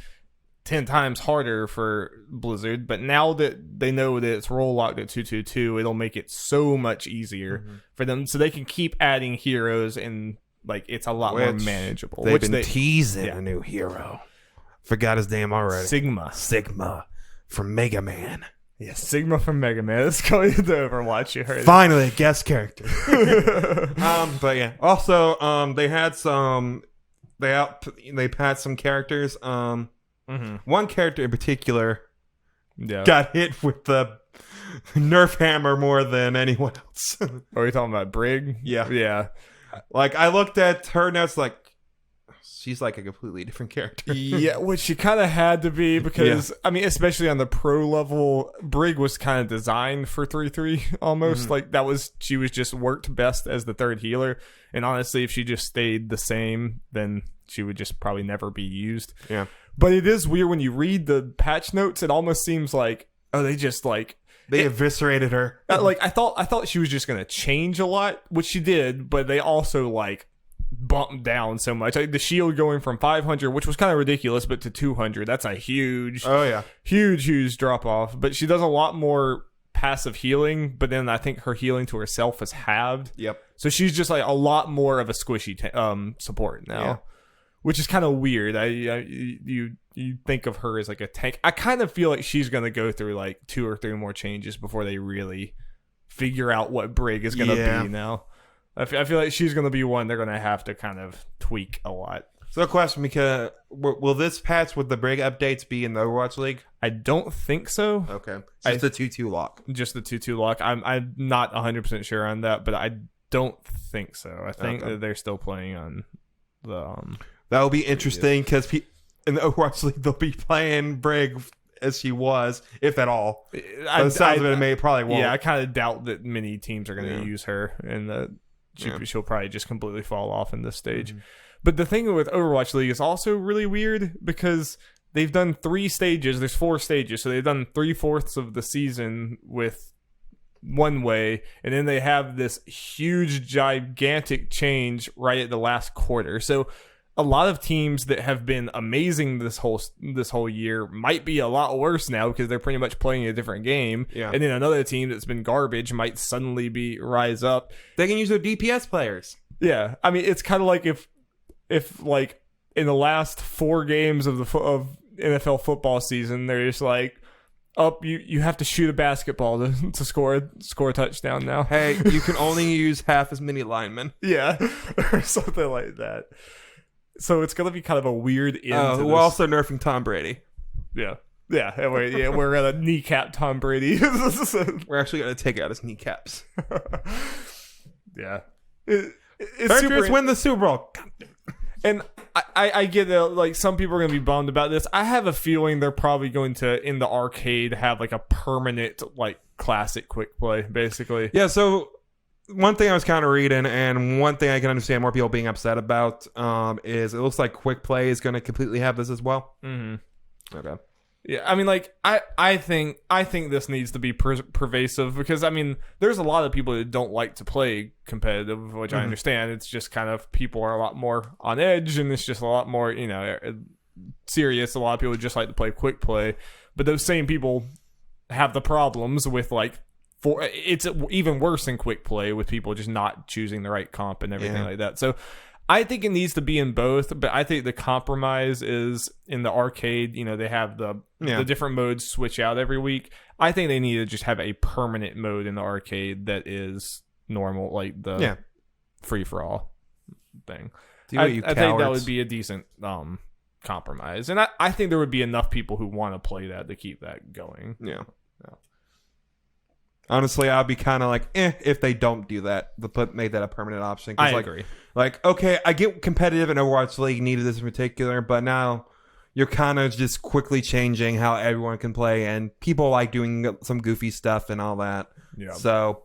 10 times harder for Blizzard. But now that they know that it's role locked at 222, it'll make it so much easier for them, so they can keep adding heroes, and like it's a lot more manageable. They've been teasing a new hero. Forgot his name already. Sigma from Mega Man. Yeah, Sigma from Mega Man. It's going to Overwatch. You heard finally a guest character. But yeah, also they had some they patched some characters. One character in particular got hit with the Nerf hammer more than anyone else. Are you talking about Brig? Yeah. Like, I looked at her and it's like, she's like a completely different character. Yeah, which she kind of had to be because, I mean, especially on the pro level, Brig was kind of designed for 3-3 almost. Like, she was just worked best as the third healer. And honestly, if she just stayed the same, then she would just probably never be used. Yeah. But it is weird when you read the patch notes. It almost seems like, they just like they eviscerated her. Like I thought she was just gonna change a lot, which she did. But they also like bumped down so much. Like the shield going from 500, which was kind of ridiculous, but to 200. That's a huge drop off. But she does a lot more passive healing. But then I think her healing to herself is halved. Yep. So she's just like a lot more of a squishy support now. Yeah. Which is kind of weird. You think of her as like a tank. I kind of feel like she's going to go through like 2 or 3 more changes before they really figure out what Brig is going to be now. I feel like she's going to be one they're going to have to kind of tweak a lot. So, a question, because will this patch with the Brig updates be in the Overwatch League? I don't think so. Okay. Just the 2-2 lock. Just the 2-2 lock. I'm not 100% sure on that, but I don't think so. I think that they're still playing on the... That will be interesting because in the Overwatch League, they'll be playing Brig as she was, if at all. The sounds of it, probably won't. Yeah, I kind of doubt that many teams are going to use her, and she'll probably just completely fall off in this stage. But the thing with Overwatch League is also really weird because they've done 3 stages. There's 4 stages, so they've done 3/4 of the season with one way, and then they have this huge, gigantic change right at the last quarter. So a lot of teams that have been amazing this whole year might be a lot worse now because they're pretty much playing a different game. Yeah. And then another team that's been garbage might suddenly rise up. They can use their DPS players. Yeah. I mean, it's kind of like if like in the last 4 games of NFL football season, they're just like, you have to shoot a basketball to score a touchdown now. Hey, you can only use half as many linemen. Yeah. Or something like that. So it's going to be kind of a weird end. We're also nerfing Tom Brady. Yeah. We're going to kneecap Tom Brady. We're actually going to take out his kneecaps. Yeah. Patriots win the Super Bowl. And I get that, like, some people are going to be bummed about this. I have a feeling they're probably going to, in the arcade, have, like, a permanent, like, classic quick play, basically. Yeah, so one thing I was kind of reading, and one thing I can understand more people being upset about, is it looks like quick play is going to completely have this as well. Mm-hmm. Okay. Yeah, I mean, like, I think this needs to be pervasive because, I mean, there's a lot of people that don't like to play competitive, which I understand. It's just kind of people are a lot more on edge, and it's just a lot more, serious. A lot of people just like to play quick play, but those same people have the problems with like it's even worse in quick play with people just not choosing the right comp and everything like that. So I think it needs to be in both, but I think the compromise is in the arcade. You know, they have the different modes switch out every week. I think they need to just have a permanent mode in the arcade that is normal, like the free for all thing. I think that would be a decent compromise, and I think there would be enough people who want to play that to keep that going. Yeah. Honestly, I'd be kind of like, if they don't do that, make that a permanent option. I agree. Like, okay, I get competitive and Overwatch League needed this in particular, but now you're kind of just quickly changing how everyone can play, and people like doing some goofy stuff and all that. Yeah. So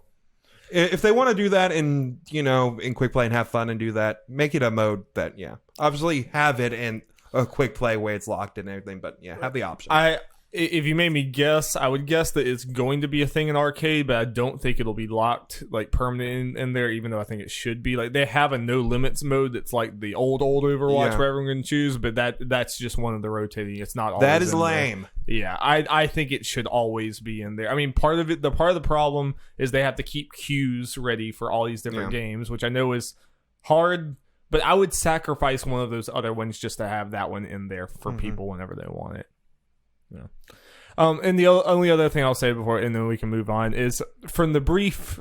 if they want to do that in quick play and have fun and do that, make it a mode that, obviously have it in a quick play where it's locked and everything, but have the option. If you made me guess, I would guess that it's going to be a thing in arcade, but I don't think it'll be locked like permanent in there, even though I think it should be. Like, they have a no limits mode that's like the old Overwatch where everyone can choose, but that's just one of the rotating. It's not always that is lame. There. Yeah, I think it should always be in there. I mean, part of the problem is they have to keep queues ready for all these different games, which I know is hard, but I would sacrifice one of those other ones just to have that one in there for people whenever they want it. Yeah. And the only other thing I'll say before, and then we can move on, is from the brief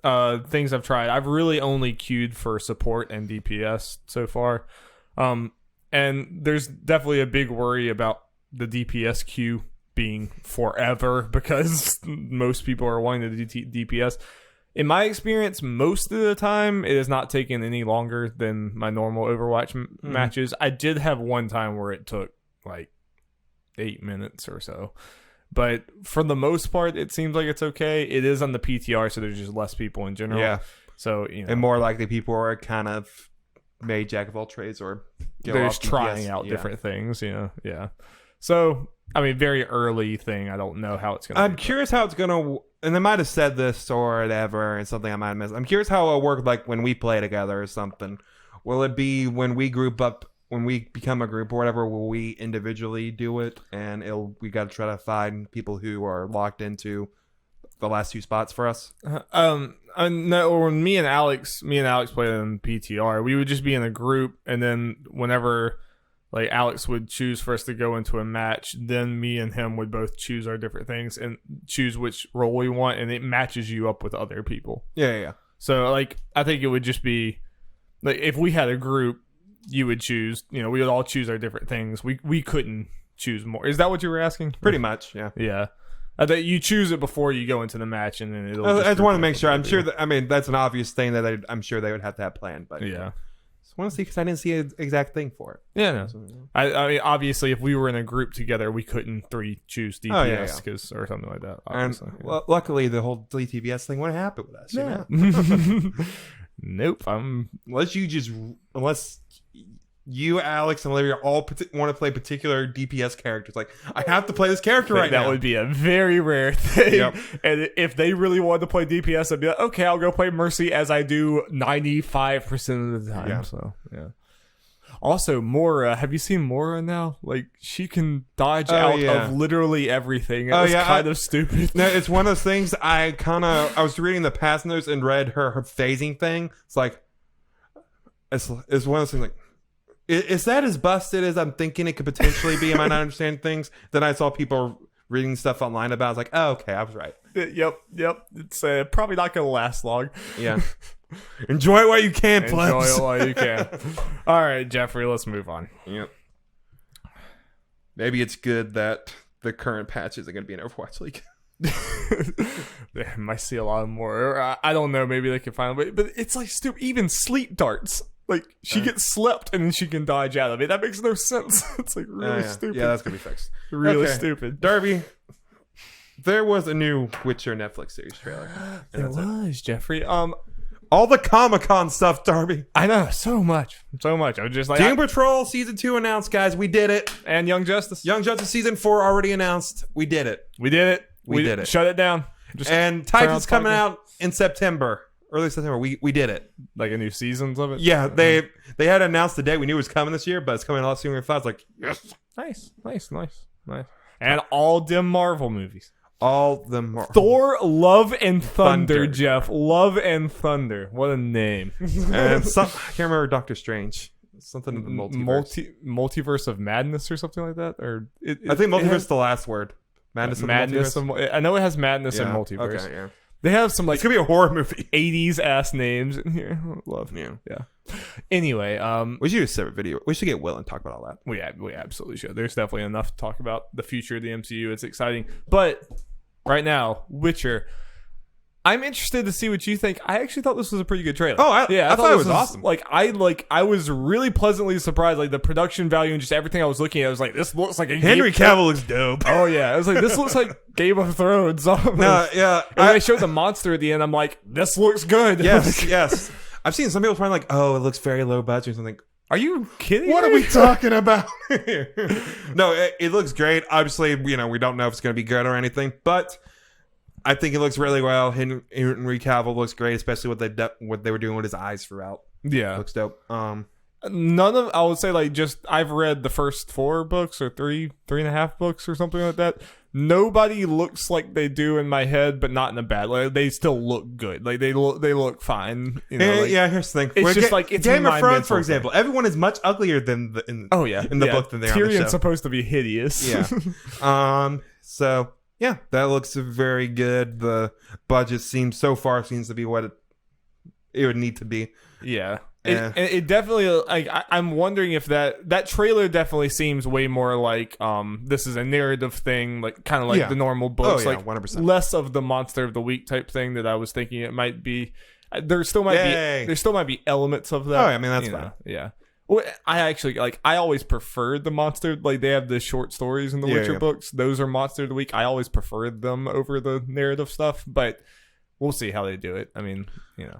things I've tried, I've really only queued for support and DPS so far. And there's definitely a big worry about the DPS queue being forever because most people are wanting to do DPS. In my experience, most of the time, it has not taken any longer than my normal Overwatch matches. I did have one time where it took like 8 minutes or so, but for the most part it seems like it's okay. It is on the PTR, so there's just less people in general, so and more likely people are kind of made jack of all trades or they're just trying out different things, so I mean, very early thing. I don't know how it's gonna I'm curious how it's gonna, and they might have said this or whatever, and something I might have missed. I'm curious how it'll work, like when we play together or something. Will it be when we group up, when we become a group or whatever, will we individually do it, and we got to try to find people who are locked into the last 2 spots for us? No, when me and Alex played in PTR, we would just be in a group, and then whenever like Alex would choose for us to go into a match, then me and him would both choose our different things and choose which role we want, and it matches you up with other people. Yeah. So like, I think it would just be like, if we had a group, you would choose, we would all choose our different things. We couldn't choose more. Is that what you were asking? Pretty much, yeah. Yeah. That you choose it before you go into the match, and then it'll. I just want to make sure. I'm sure that, I mean, that's an obvious thing that I'm sure they would have to have planned, but yeah. Just want to see, because I didn't see an exact thing for it. Yeah, no. I mean, obviously, if we were in a group together, we couldn't 3 choose DPS or something like that. Obviously, and luckily, the whole delete DPS thing wouldn't happen with us. Yeah. Nope. Unless you, Alex, and Olivia all want to play particular DPS characters. Like, I have to play this character right now. That would be a very rare thing. Yep. And if they really wanted to play DPS, I'd be like, okay, I'll go play Mercy, as I do 95% of the time. Yeah. So, yeah. Also, Mora. Have you seen Mora now? Like, she can dodge out of literally everything. It's kind of stupid. No, it's one of those things. I was reading the past notes and read her phasing thing. It's like, it's one of those things like, is that as busted as I'm thinking it could potentially be? Am I not understanding things? Then I saw people reading stuff online about it. I was like, oh, okay, I was right. Yep. It's probably not going to last long. Yeah. Enjoy it while you can, plebs. Enjoy it while you can. All right, Jeffrey, let's move on. Yep. Maybe it's good that the current patch isn't going to be in Overwatch League. They might see a lot more. I don't know. Maybe they can find a way. But it's like stupid. Even sleep darts. Like, she gets slept and then she can dodge out of it. That makes no sense. It's like really stupid. Yeah, that's going to be fixed. Really stupid. Darby, there was a new Witcher Netflix series trailer. There was, Jeffrey. All the Comic-Con stuff, Darby. I know, so much. I was just like, Doom Patrol Season 2 announced, guys. We did it. And Young Justice. Young Justice Season 4 already announced. We did it. We did it. We did it. Shut it down. And Titan's coming out in September. early September. We did it. Like a new seasons of it. Yeah, they had announced the date. We knew it was coming this year, but it's coming a lot sooner than I thought. I was like, yes, Nice. And all them Marvel movies. all them are. Thor, Love and Thunder, Thunder. Jeff. Love and Thunder. What a name. And I can't remember Doctor Strange. Something in the multiverse. Multiverse of Madness or something like that. Or I think multiverse is the last word. Madness. I know it has Madness and Multiverse. Okay, yeah. They have some like It's gonna be a horror movie. 80s ass names in here. Love. Yeah. Anyway, We should do a separate video. We should get Will and talk about all that. we absolutely should. There's definitely enough to talk about the future of the MCU. It's exciting. But right now, Witcher. I'm interested to see what you think. I actually thought this was a pretty good trailer. Oh, I thought it was awesome. I was really pleasantly surprised. Like the production value and just everything I was looking at. I was like, this looks like a Henry Cavill looks dope. Oh yeah, I was like, this looks like Game of Thrones. No, yeah. And when I showed the monster at the end, I'm like, this looks good. Yes. I've seen some people trying like, oh, it looks very low budget or something. Are you kidding? What me? are we talking about here? No, it looks great. Obviously, we don't know if it's going to be good or anything, but I think it looks really well. Henry Cavill looks great, especially what they were doing with his eyes throughout. Yeah, looks dope. None of I would say like just I've read the first 4 books or three and a half books or something like that. Nobody looks like they do in my head, but not in a bad way. They still look good. Like they look fine. Yeah, here's the thing. It's just like it's Game of Thrones, for example. Everyone is much uglier than in the book than they are in the show. Tyrion's supposed to be hideous. Yeah. So yeah, that looks very good. The budget seems to be what it would need to be. Yeah. It definitely like I'm wondering if that trailer definitely seems way more like this is a narrative thing, like kind of like the normal books, like 100%. less of the monster of the week type thing that I was thinking it might be. There still might be elements of that. Oh, I mean that's fine. Yeah. Well, I always preferred the monster. Like they have the short stories in the Witcher books. Those are monster of the week. I always preferred them over the narrative stuff, but we'll see how they do it. I mean,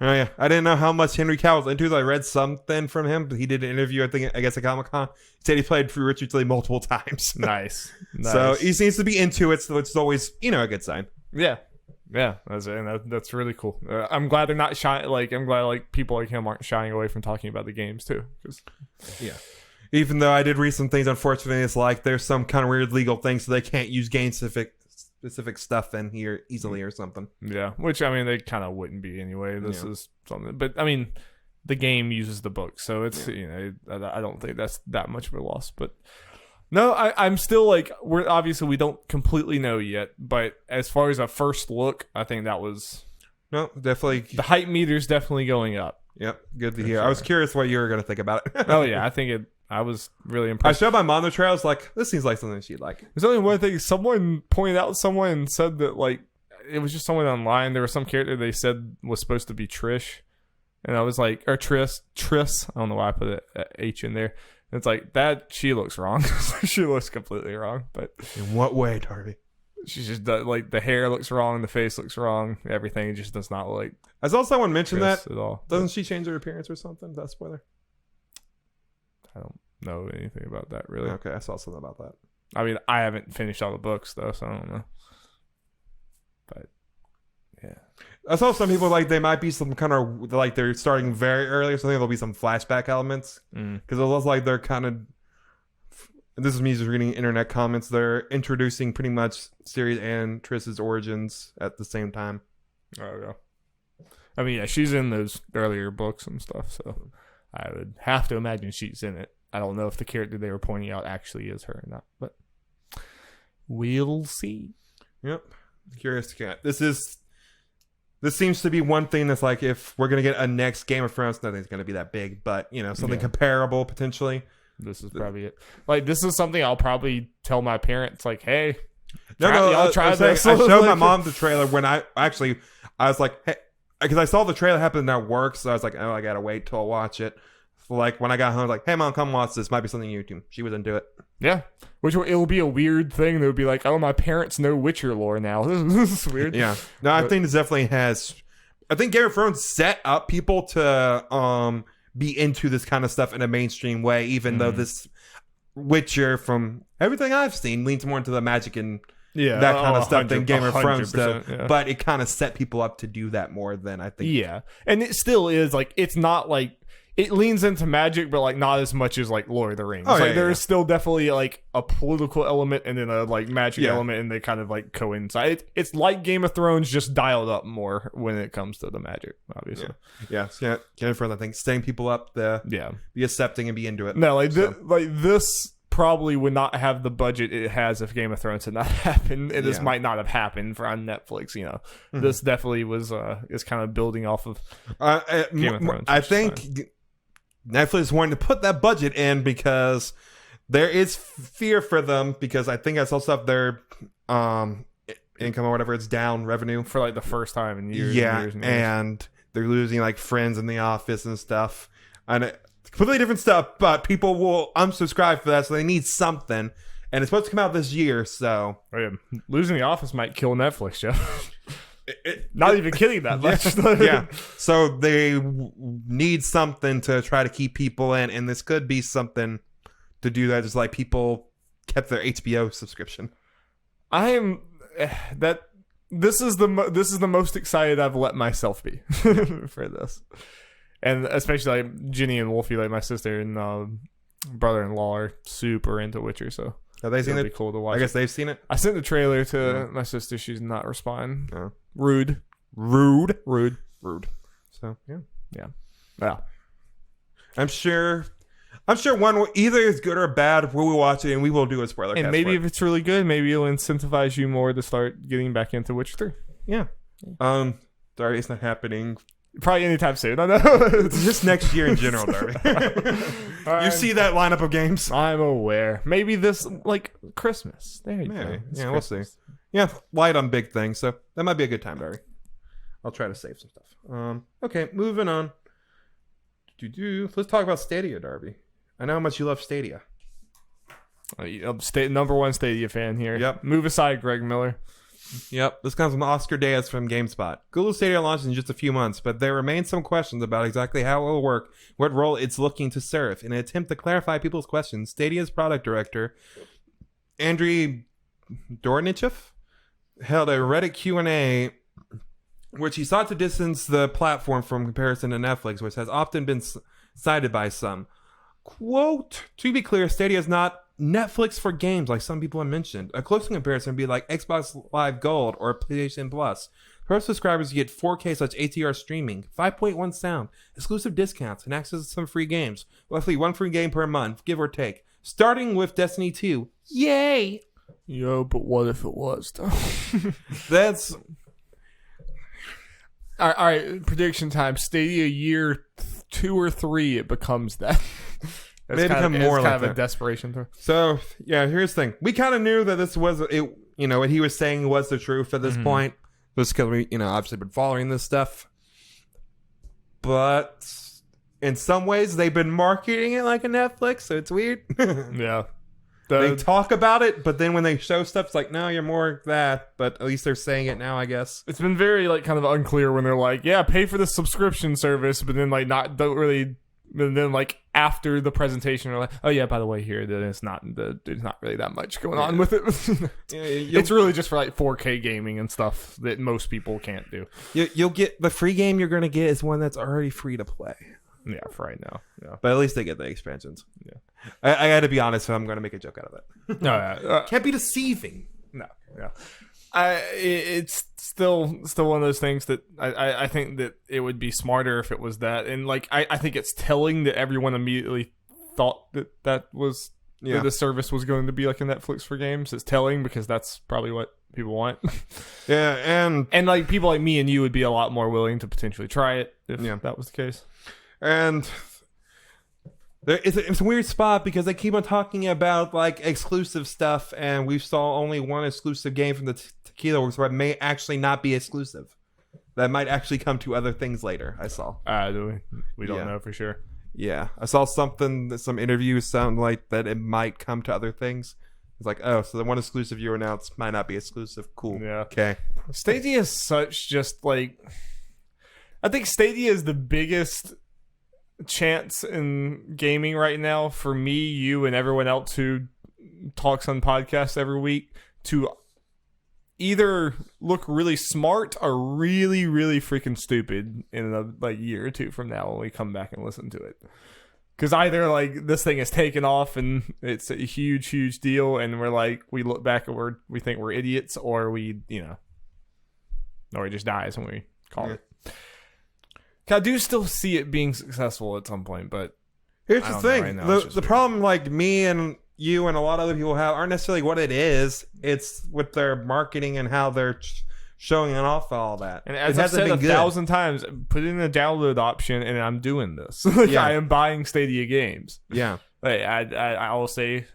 Oh yeah, I didn't know how much Henry Cavill's into it. I read something from him. He did an interview, I guess at Comic-Con. He said he played for Richard Lee multiple times. Nice. So he seems to be into it. So it's always a good sign. Yeah. That's really cool. I'm glad they're not shy. Like I'm glad like people like him aren't shying away from talking about the games too. Yeah. Even though I did read some things, unfortunately, it's like there's some kind of weird legal things, so they can't use game specific stuff in here easily or something. Yeah, which I mean they kind of wouldn't be anyway. This is something, but I mean the game uses the book, so it's I don't think that's that much of a loss. But no, I'm still like we don't completely know yet, but as far as a first look, I think that was definitely the hype meter's definitely going up. Yep, good to hear. Sure. I was curious what you were gonna think about it. Oh yeah, I was really impressed. I showed my mom the trailer. I was like, this seems like something she'd like. There's only one thing. Someone pointed out, someone said that, like, it was just someone online. There was some character they said was supposed to be Trish. And I was like, or Triss. I don't know why I put an H in there. And it's like, she looks wrong. She looks completely wrong. But in what way, Darby? She's just, like, the hair looks wrong. The face looks wrong. Everything just does not look like I saw someone mention Triss that. At all. Doesn't she change her appearance or something? That's a spoiler. I don't know anything about that really. Okay, I saw something about that. I mean, I haven't finished all the books though, so I don't know. But yeah, I saw some people like they might be some kind of like they're starting very early or something. There'll be some flashback elements because it looks like they're kind of. This is me just reading internet comments. They're introducing pretty much Ciri and Triss's origins at the same time. Oh yeah. I mean, yeah, she's in those earlier books and stuff, so I would have to imagine she's in it. I don't know if the character they were pointing out actually is her or not, but we'll see. Yep. Curious cat. This seems to be one thing that's like if we're gonna get a next Game of Thrones, nothing's gonna be that big, but something comparable potentially. This is probably it. Like this is something I'll probably tell my parents. Like, hey, try this. I showed my mom the trailer when I was like, hey, because I saw the trailer happen at work, so I was like, oh, I gotta wait till I watch it. So like when I got home, I was like, hey mom, come watch this. Might be something you do. She was into it. Yeah, which it'll be a weird thing. That would be like, oh, my parents know Witcher lore now. This is weird. Yeah, no, I think this definitely has. I think Game of Thrones set up people to be into this kind of stuff in a mainstream way, even though this Witcher, from everything I've seen, leans more into the magic and that kind of stuff than Game of Thrones does. Yeah. But it kind of set people up to do that more than I think. Yeah, and it still is like it's not like it leans into magic, but like not as much as like Lord of the Rings. There's still definitely like a political element and then a like magic element, and they kind of like coincide. It's like Game of Thrones, just dialed up more when it comes to the magic, obviously. Yeah. Game of Thrones, I think, setting people up to be accepting and be into it. No, this probably would not have the budget it has if Game of Thrones had not happened, and this might not have happened on Netflix. This definitely was is kind of building off of Game of Thrones. I think Netflix wanted to put that budget in because there is fear for them, because I think I saw stuff their income or whatever, it's down revenue for like the first time in years. And they're losing like friends in the office and stuff, and completely different stuff, but people will unsubscribe for that, so they need something, and it's supposed to come out this year, so losing the office might kill Netflix, Jeff. Not even kidding that much. So they need something to try to keep people in, and this could be something to do that, just like people kept their HBO subscription. I am this is the most excited I've let myself be for this. And especially like Ginny and Wolfie, like my sister and brother-in-law, are super into Witcher, so have they seen it? Be cool to watch. I guess they've seen it. I sent the trailer to my sister. She's not responding. No. Rude. So yeah. I'm sure one either is good or bad. We will watch it and we will do a spoiler. And maybe if it's really good, maybe it'll incentivize you more to start getting back into Witcher 3. Yeah. Sorry, it's not happening. Probably anytime soon. I know. It's just next year in general, Darby. You see that lineup of games? I'm aware. Maybe this, like, Christmas. There you go. Yeah, we'll see. Yeah, light on big things, so that might be a good time, Darby. I'll try to save some stuff. Okay, moving on. Let's talk about Stadia, Darby. I know how much you love Stadia. Number one Stadia fan here. Yep. Move aside, Greg Miller. Yep, this comes from Oscar Diaz from GameSpot. Google Stadia launches in just a few months, but there remain some questions about exactly how it will work, what role it's looking to serve. In an attempt to clarify people's questions, Stadia's product director, Andriy Dornichev, held a Reddit Q&A which he sought to distance the platform from comparison to Netflix, which has often been cited by some. Quote, to be clear, Stadia is not Netflix for games, like some people have mentioned. A close comparison would be like Xbox Live Gold or PlayStation Plus. Pro subscribers get 4K such ATR streaming, 5.1 sound, exclusive discounts, and access to some free games. Roughly one free game per month, give or take. Starting with Destiny 2. Yay! Yo, but what if it was, though? That's... All right, prediction time. Stadia year 2 or 3, it becomes that. May become more like kind of that. a desperation thing. So, yeah, here's the thing. We kind of knew that this was, it. You know, what he was saying was the truth at this point. Just because we, obviously been following this stuff. But in some ways, they've been marketing it like a Netflix, so it's weird. Yeah. They talk about it, but then when they show stuff, it's like, no, you're more that. But at least they're saying it now, I guess. It's been very, like, kind of unclear when they're like, yeah, pay for the subscription service, but then, like, don't really... And then, like, after the presentation, they're like, oh, yeah, by the way, here, there's not really that much going on with it. It's really just for, like, 4K gaming and stuff that most people can't do. You'll get... The free game you're going to get is one that's already free to play. Yeah, for right now. Yeah. But at least they get the expansions. Yeah. I got to be honest, so I'm going to make a joke out of it. No, yeah. Can't be deceiving. No, yeah. It's still one of those things that I think that it would be smarter if it was that, and like I think it's telling that everyone immediately thought that was that the service was going to be like a Netflix for games. It's telling because that's probably what people want. Yeah, and like people like me and you would be a lot more willing to potentially try it if that was the case. And it's a weird spot because they keep on talking about like exclusive stuff, and we saw only one exclusive game from the Tequila Works where it may actually not be exclusive. That might actually come to other things later. I saw. Do we don't know for sure. Yeah, I saw some interviews sound like that it might come to other things. It's like, oh, so the one exclusive you announced might not be exclusive. Cool. Yeah. Okay. Stadia is such just like, I think Stadia is the biggest chance in gaming right now for me, you, and everyone else who talks on podcasts every week to either look really smart or really, really freaking stupid in a year or two from now when we come back and listen to it. Because either this thing is taken off and it's a huge, huge deal, and we look back and we think we're idiots, or or it just dies when we call it. I do still see it being successful at some point, but here's the thing: the problem, me and you and a lot of other people have, aren't necessarily what it is. It's with their marketing and how they're showing off all that. And as I've said 1,000 times, put in a download option, and I'm doing this. I am buying Stadia games. Yeah, I will say.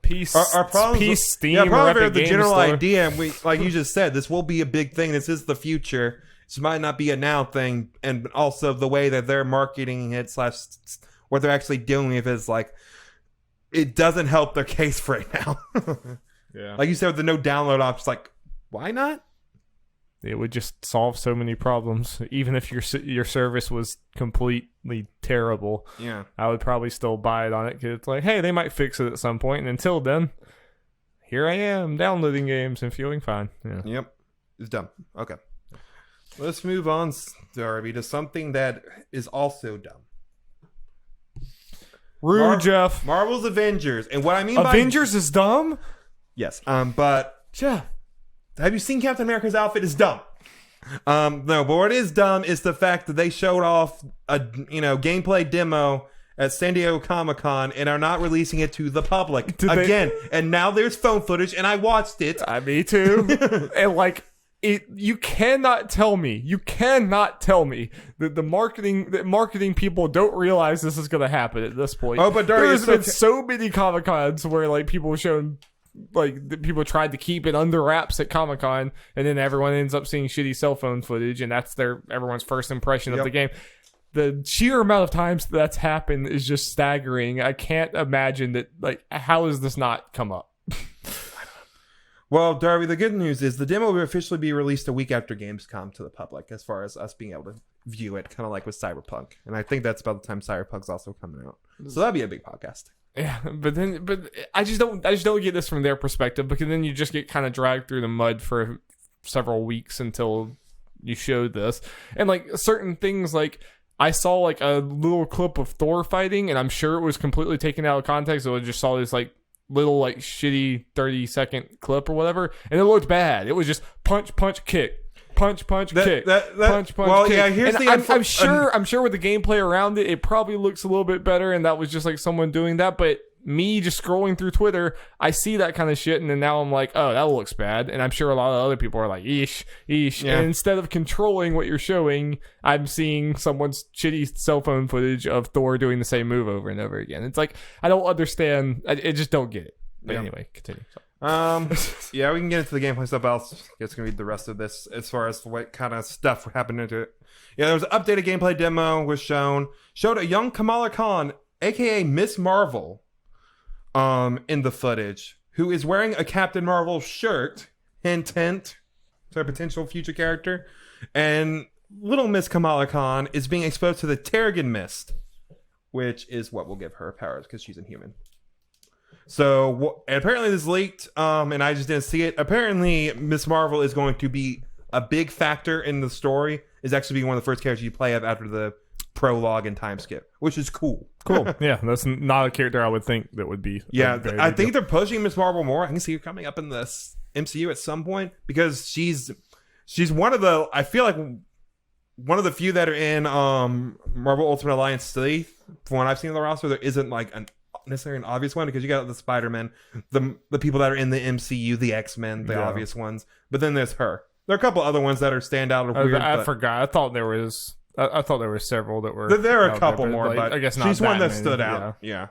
Peace, our problems, peace, Steam, or Epic the general Store. idea, and we, like you just said, this will be a big thing. This is the future. This might not be a now thing, and also the way that they're marketing it / what they're actually doing if it's it doesn't help their case right now. Yeah, like you said, with the no download options, why not? It would just solve so many problems. Even if your service was completely terrible, I would probably still buy it on it because it's hey, they might fix it at some point. And until then, here I am downloading games and feeling fine. Yeah. Yep, it's dumb. Okay, let's move on, Darby, to something that is also dumb. Rude, Jeff. Marvel's Avengers, and what I mean Avengers is dumb. Yes, but Jeff. Have you seen Captain America's outfit? It's dumb. No, but what is dumb is the fact that they showed off a gameplay demo at San Diego Comic-Con and are not releasing it to the public again. And now there's phone footage, and I watched it. Me too. And you cannot tell me that the marketing people don't realize this is going to happen at this point. Oh, but Darby, there's been so many Comic-Cons where people showing. People tried to keep it under wraps at Comic-Con, and then everyone ends up seeing shitty cell phone footage, and that's everyone's first impression of the game. The sheer amount of times that's happened is just staggering. I can't imagine that. How has this not come up? Well, Darby, the good news is the demo will officially be released a week after Gamescom to the public, as far as us being able to view it, kind of like with Cyberpunk. And I think that's about the time Cyberpunk's also coming out. So that'll be a big podcast. Yeah, but I just don't get this from their perspective, because then you just get kind of dragged through the mud for several weeks until you showed this. And certain things, I saw a little clip of Thor fighting, and I'm sure it was completely taken out of context. So I just saw this little shitty 30-second clip or whatever, and it looked bad. It was just punch, kick. Punch, kick. Punch, well, kick. Yeah, here's and I'm sure with the gameplay around it, it probably looks a little bit better, and that was just someone doing that. But me just scrolling through Twitter, I see that kind of shit, and then now I'm oh, that looks bad. And I'm sure a lot of other people are eesh. Yeah. And instead of controlling what you're showing, I'm seeing someone's shitty cell phone footage of Thor doing the same move over and over again. It's I don't understand. I just don't get it. But anyway, continue. Yeah, we can get into the gameplay stuff. I'll just gonna read the rest of this as far as what kind of stuff happened into it. Yeah, there was an updated gameplay demo was showed a young Kamala Khan, aka Miss Marvel, in the footage, who is wearing a Captain Marvel shirt. Hint, hint. To a potential future character. And little Miss Kamala Khan is being exposed to the Terrigen Mist, which is what will give her powers because she's inhuman. So apparently this leaked, and I just didn't see it. Apparently, Miss Marvel is going to be a big factor in the story. Is actually being one of the first characters you play after the prologue and time skip, which is cool. Yeah, that's not a character I would think that would be. Yeah, I think they're pushing Miss Marvel more. I can see her coming up in this MCU at some point because she's one of the. I feel like one of the few that are in Marvel Ultimate Alliance 3. From what I've seen on the roster, there isn't necessarily an obvious one because you got the Spider-Man, the people that are in the MCU, the X-Men, the obvious ones. But then there's her. There are a couple other ones that are standout or weird. I forgot. I thought there was. I thought there were several that were. There are a couple more, but I guess not. She's one that stood out. Yeah.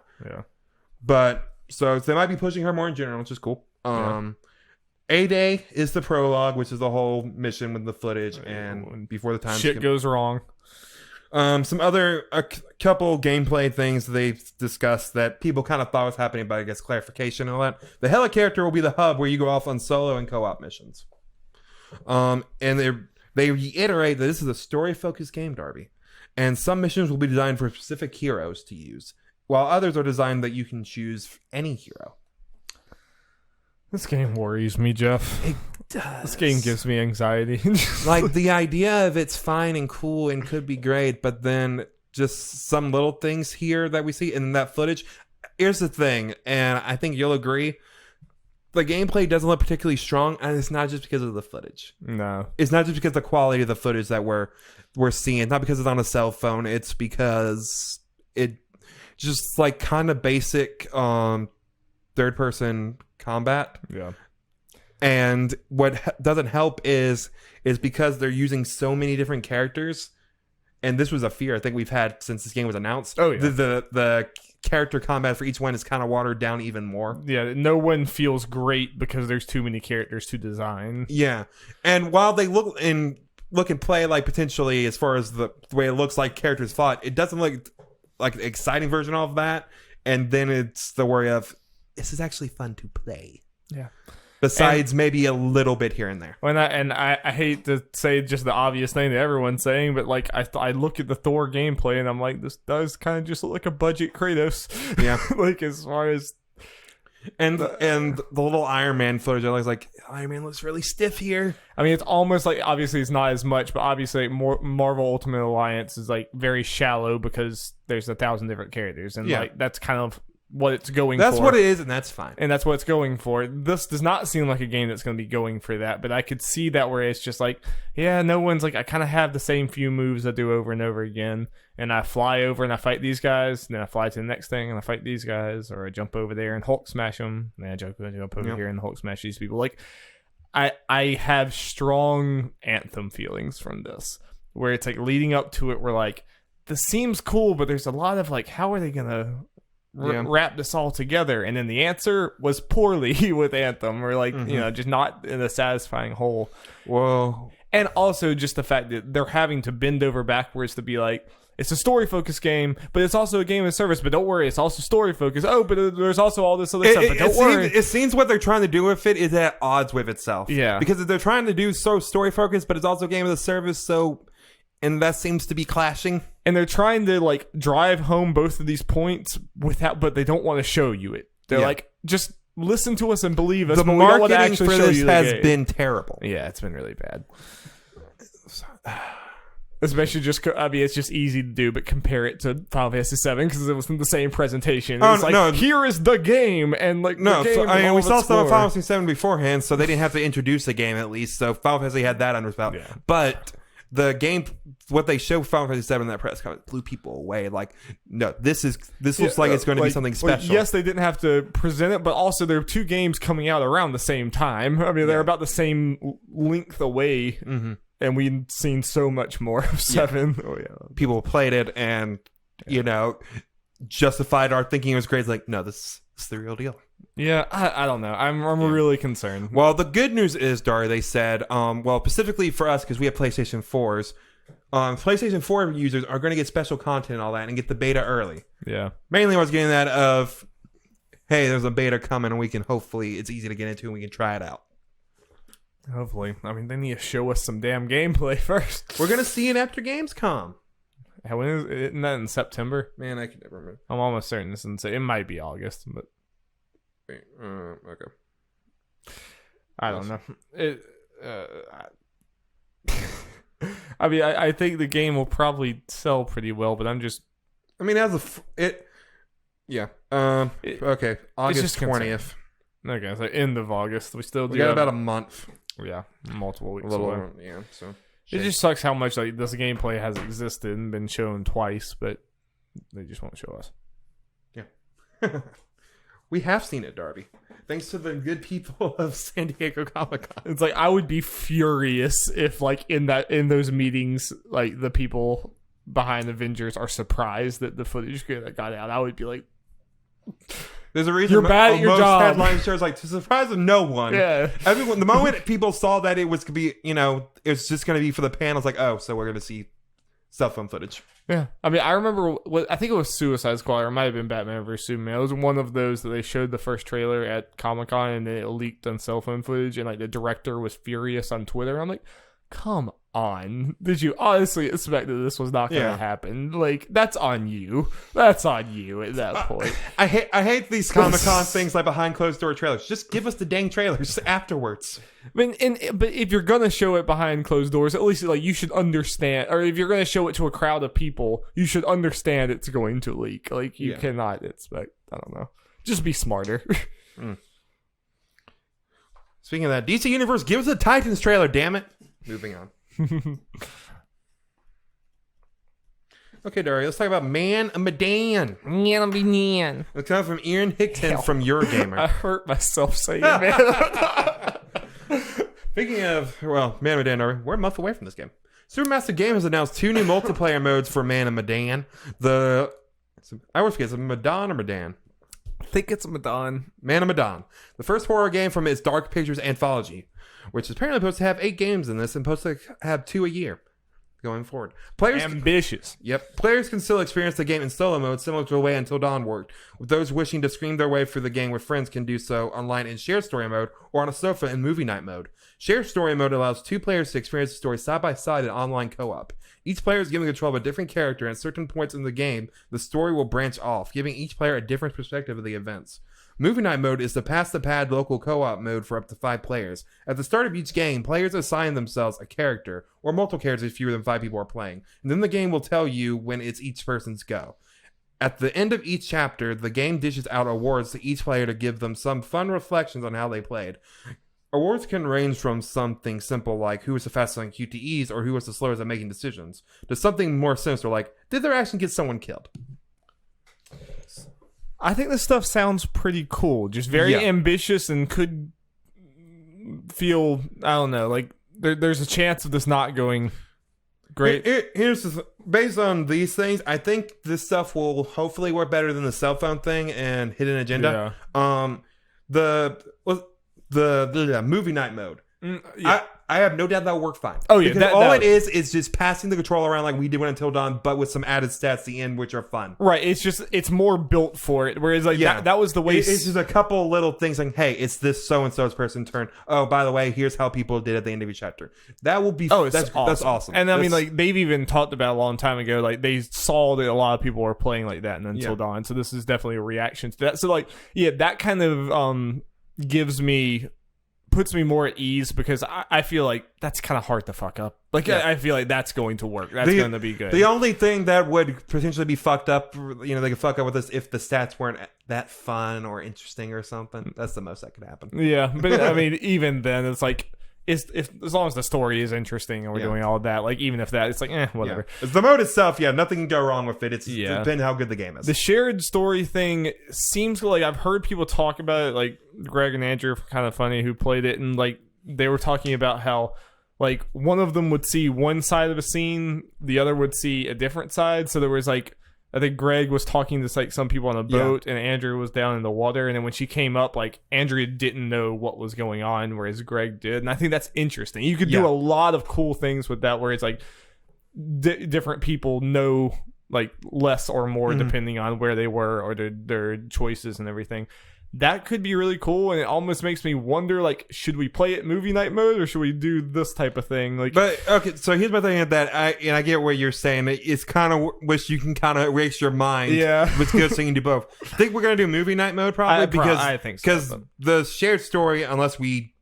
But so they might be pushing her more in general, which is cool. A-Day is the prologue, which is the whole mission with the footage and before the time shit goes wrong. Some other couple gameplay things they've discussed that people kind of thought was happening, but I guess clarification and all that. The Hela character will be the hub where you go off on solo and co-op missions. And they reiterate that this is a story-focused game, Darby, and some missions will be designed for specific heroes to use, while others are designed that you can choose any hero. This game worries me, Jeff. does. This game gives me anxiety. Like, the idea of it's fine and cool and could be great, but then just some little things here that we see in that footage. Here's the thing, and I think you'll agree. The gameplay doesn't look particularly strong, and it's not just because of the footage. No. It's not just because of the quality of the footage that we're seeing. Not because it's on a cell phone. It's because it just like kind of basic third-person combat. Yeah. And what doesn't help is because they're using so many different characters, and this was a fear I think we've had since this game was announced. Oh, yeah. The character combat for each one is kind of watered down even more. Yeah, no one feels great because there's too many characters to design. Yeah. And while they look and play like potentially as far as the way it looks like characters fought, it doesn't look like an exciting version of that. And then it's the worry of, this is actually fun to play. Yeah. Besides maybe a little bit here and there. I hate to say just the obvious thing that everyone's saying, but like I look at the Thor gameplay and I'm like, this does kind of just look like a budget Kratos. Yeah. Like as far as and the little Iron Man footage, I was like, Iron Man looks really stiff here. I mean, it's almost like, obviously it's not as much, but obviously Marvel Ultimate Alliance is like very shallow because there's 1,000 different characters, and like that's kind of what it's going for. That's what it is, and that's fine. And that's what it's going for. This does not seem like a game that's going to be going for that, but I could see that where it's just like, yeah, no one's like, I kind of have the same few moves I do over and over again, and I fly over and I fight these guys, and then I fly to the next thing and I fight these guys, or I jump over there and Hulk smash them, and then I jump over here and Hulk smash these people. Like, I have strong Anthem feelings from this, where it's like leading up to it, where like, this seems cool, but there's a lot of like, how are they going to wrap this all together? And then the answer was poorly with Anthem, or like just not in a satisfying whole. Whoa. And also just the fact that they're having to bend over backwards to be like, it's a story focused game, but it's also a game of service, but don't worry, it's also story focused. Oh, but there's also all this other stuff, but don't worry. It seems what they're trying to do with it is at odds with itself. Yeah, because they're trying to do so story focused, but it's also a game of the service, so, and that seems to be clashing. And they're trying to like drive home both of these points but they don't want to show you it. They're like, just listen to us and believe us. The but we don't want to marketing actually for show this you the has game. been terrible. Yeah, it's been really bad. Especially just, I mean, it's just easy to do, but compare it to Final Fantasy VII because it was in the same presentation. It's here is the game, and like, no, the game, so, I mean, we saw some of Final Final Fantasy VII beforehand, so they didn't have to introduce the game at least. So Final Fantasy had that under its belt. Yeah. But the game, what they showed Final Fantasy VII in that press conference blew people away. Like, no, this looks like it's going to be something special. Yes, they didn't have to present it, but also there are two games coming out around the same time. I mean, they're about the same length away. Mm-hmm. And we've seen so much more of 7. Yeah. Oh, yeah. People played it and, justified our thinking it was great. It's like, no, this is the real deal. Yeah, I don't know. I'm really concerned. Well, the good news is, Dar, they said, specifically for us, because we have PlayStation 4s, PlayStation 4 users are going to get special content and all that and get the beta early. Yeah. Mainly I was getting that of, hey, there's a beta coming and we can hopefully, it's easy to get into and we can try it out. Hopefully. I mean, they need to show us some damn gameplay first. We're going to see it after Gamescom. When isn't that in September? Man, I can never remember. I'm almost certain it might be August, but okay. I don't know. I mean, I think the game will probably sell pretty well, but I'm just. I mean, yeah. Okay. August 20th. Okay, so end of August. We got about a month. Yeah, multiple weeks. Yeah. So it just sucks how much like this gameplay has existed and been shown twice, but they just won't show us. Yeah. We have seen it, Darby. Thanks to the good people of San Diego Comic-Con. It's like, I would be furious if like in those meetings, like the people behind Avengers are surprised that the footage that got out. I would be like, there's a reason you're bad at your most job. Headline shows like, to the surprise of no one. Yeah. Everyone, the moment people saw that it was going to be, it's just going to be for the panels, like, oh, so we're going to see cell phone footage. Yeah. I mean, I remember, I think it was Suicide Squad, or it might have been Batman vs. Superman. It was one of those that they showed the first trailer at Comic-Con and then it leaked on cell phone footage, and like the director was furious on Twitter. I'm like, come on. Did you honestly expect that this was not going to happen? Like, that's on you. That's on you at that point. I hate these Comic-Con things like behind closed door trailers. Just give us the dang trailers afterwards. But if you're going to show it behind closed doors, at least like you should understand, or if you're going to show it to a crowd of people, you should understand it's going to leak. Like, you cannot expect, I don't know. Just be smarter. Speaking of that, DC Universe, give us a Titans trailer, damn it. Moving on. Okay, Dari, let's talk about Medan. Medan. It comes from Ian Hickton from Eurogamer. I hurt myself saying man. Speaking of, well, Medan, we're a month away from this game. Supermassive Game has announced 2 new multiplayer modes for Medan. I always forget, is it Medan or Medan? I think it's Medan. Medan. The first horror game from its Dark Pictures anthology, which is apparently supposed to have 8 games in this and supposed to have 2 a year going forward. Ambitious. Yep. Players can still experience the game in solo mode, similar to the way Until Dawn worked. With those wishing to scream their way through the game with friends can do so online in shared story mode or on a sofa in movie night mode. Shared story mode allows 2 players to experience the story side by side in online co-op. Each player is given control of a different character, and at certain points in the game, the story will branch off, giving each player a different perspective of the events. Movie Night mode is the pass-the-pad local co-op mode for up to 5 players. At the start of each game, players assign themselves a character, or multiple characters if fewer than 5 people are playing, and then the game will tell you when it's each person's go. At the end of each chapter, the game dishes out awards to each player to give them some fun reflections on how they played. Awards can range from something simple like who was the fastest on QTEs or who was the slowest at making decisions, to something more sinister like did their action get someone killed? I think this stuff sounds pretty cool. Just very ambitious and could feel, I don't know, like there's a chance of this not going great. Here's based on these things, I think this stuff will hopefully work better than the cell phone thing and Hidden Agenda. The movie night mode. I have no doubt that'll work fine. Oh yeah, because it is just passing the controller around like we did with Until Dawn, but with some added stats at the end, which are fun. Right. It's more built for it. Whereas like that was the way. It's just a couple little things like, hey, it's this so and so's person turn. Oh, by the way, here's how people did at the end of each chapter. That will be. That's awesome. And I mean, like they've even talked about a long time ago. Like they saw that a lot of people were playing like that in Until Dawn. So this is definitely a reaction to that. So like that kind of puts me more at ease because I feel like that's kind of hard to fuck up. Like I feel like that's going to work. That's going to be good. The only thing that would potentially be fucked up, they could fuck up with this if the stats weren't that fun or interesting or something. That's the most that could happen. Yeah, but I mean, even then, it's like as long as the story is interesting and we're doing all of that, like even if that, it's like whatever. Yeah. The mode itself, nothing can go wrong with it. It's depending how good the game is. The shared story thing seems like I've heard people talk about it, like Greg and Andrew, kind of funny, who played it, and like they were talking about how like one of them would see one side of a scene, the other would see a different side. So there was like, I think Greg was talking to like some people on a boat and Andrew was down in the water. And then when she came up, like Andrea didn't know what was going on, whereas Greg did. And I think that's interesting. You could do a lot of cool things with that, where it's like different people know like less or more depending on where they were or their choices and everything. That could be really cool, and it almost makes me wonder, like, should we play it movie night mode, or should we do this type of thing? Like, but okay, so here's my thing at that. I get what you're saying. It's kind of wish you can kind of erase your mind. Yeah, it's good so you can do both. I think we're gonna do movie night mode probably I think so, because the shared story, unless we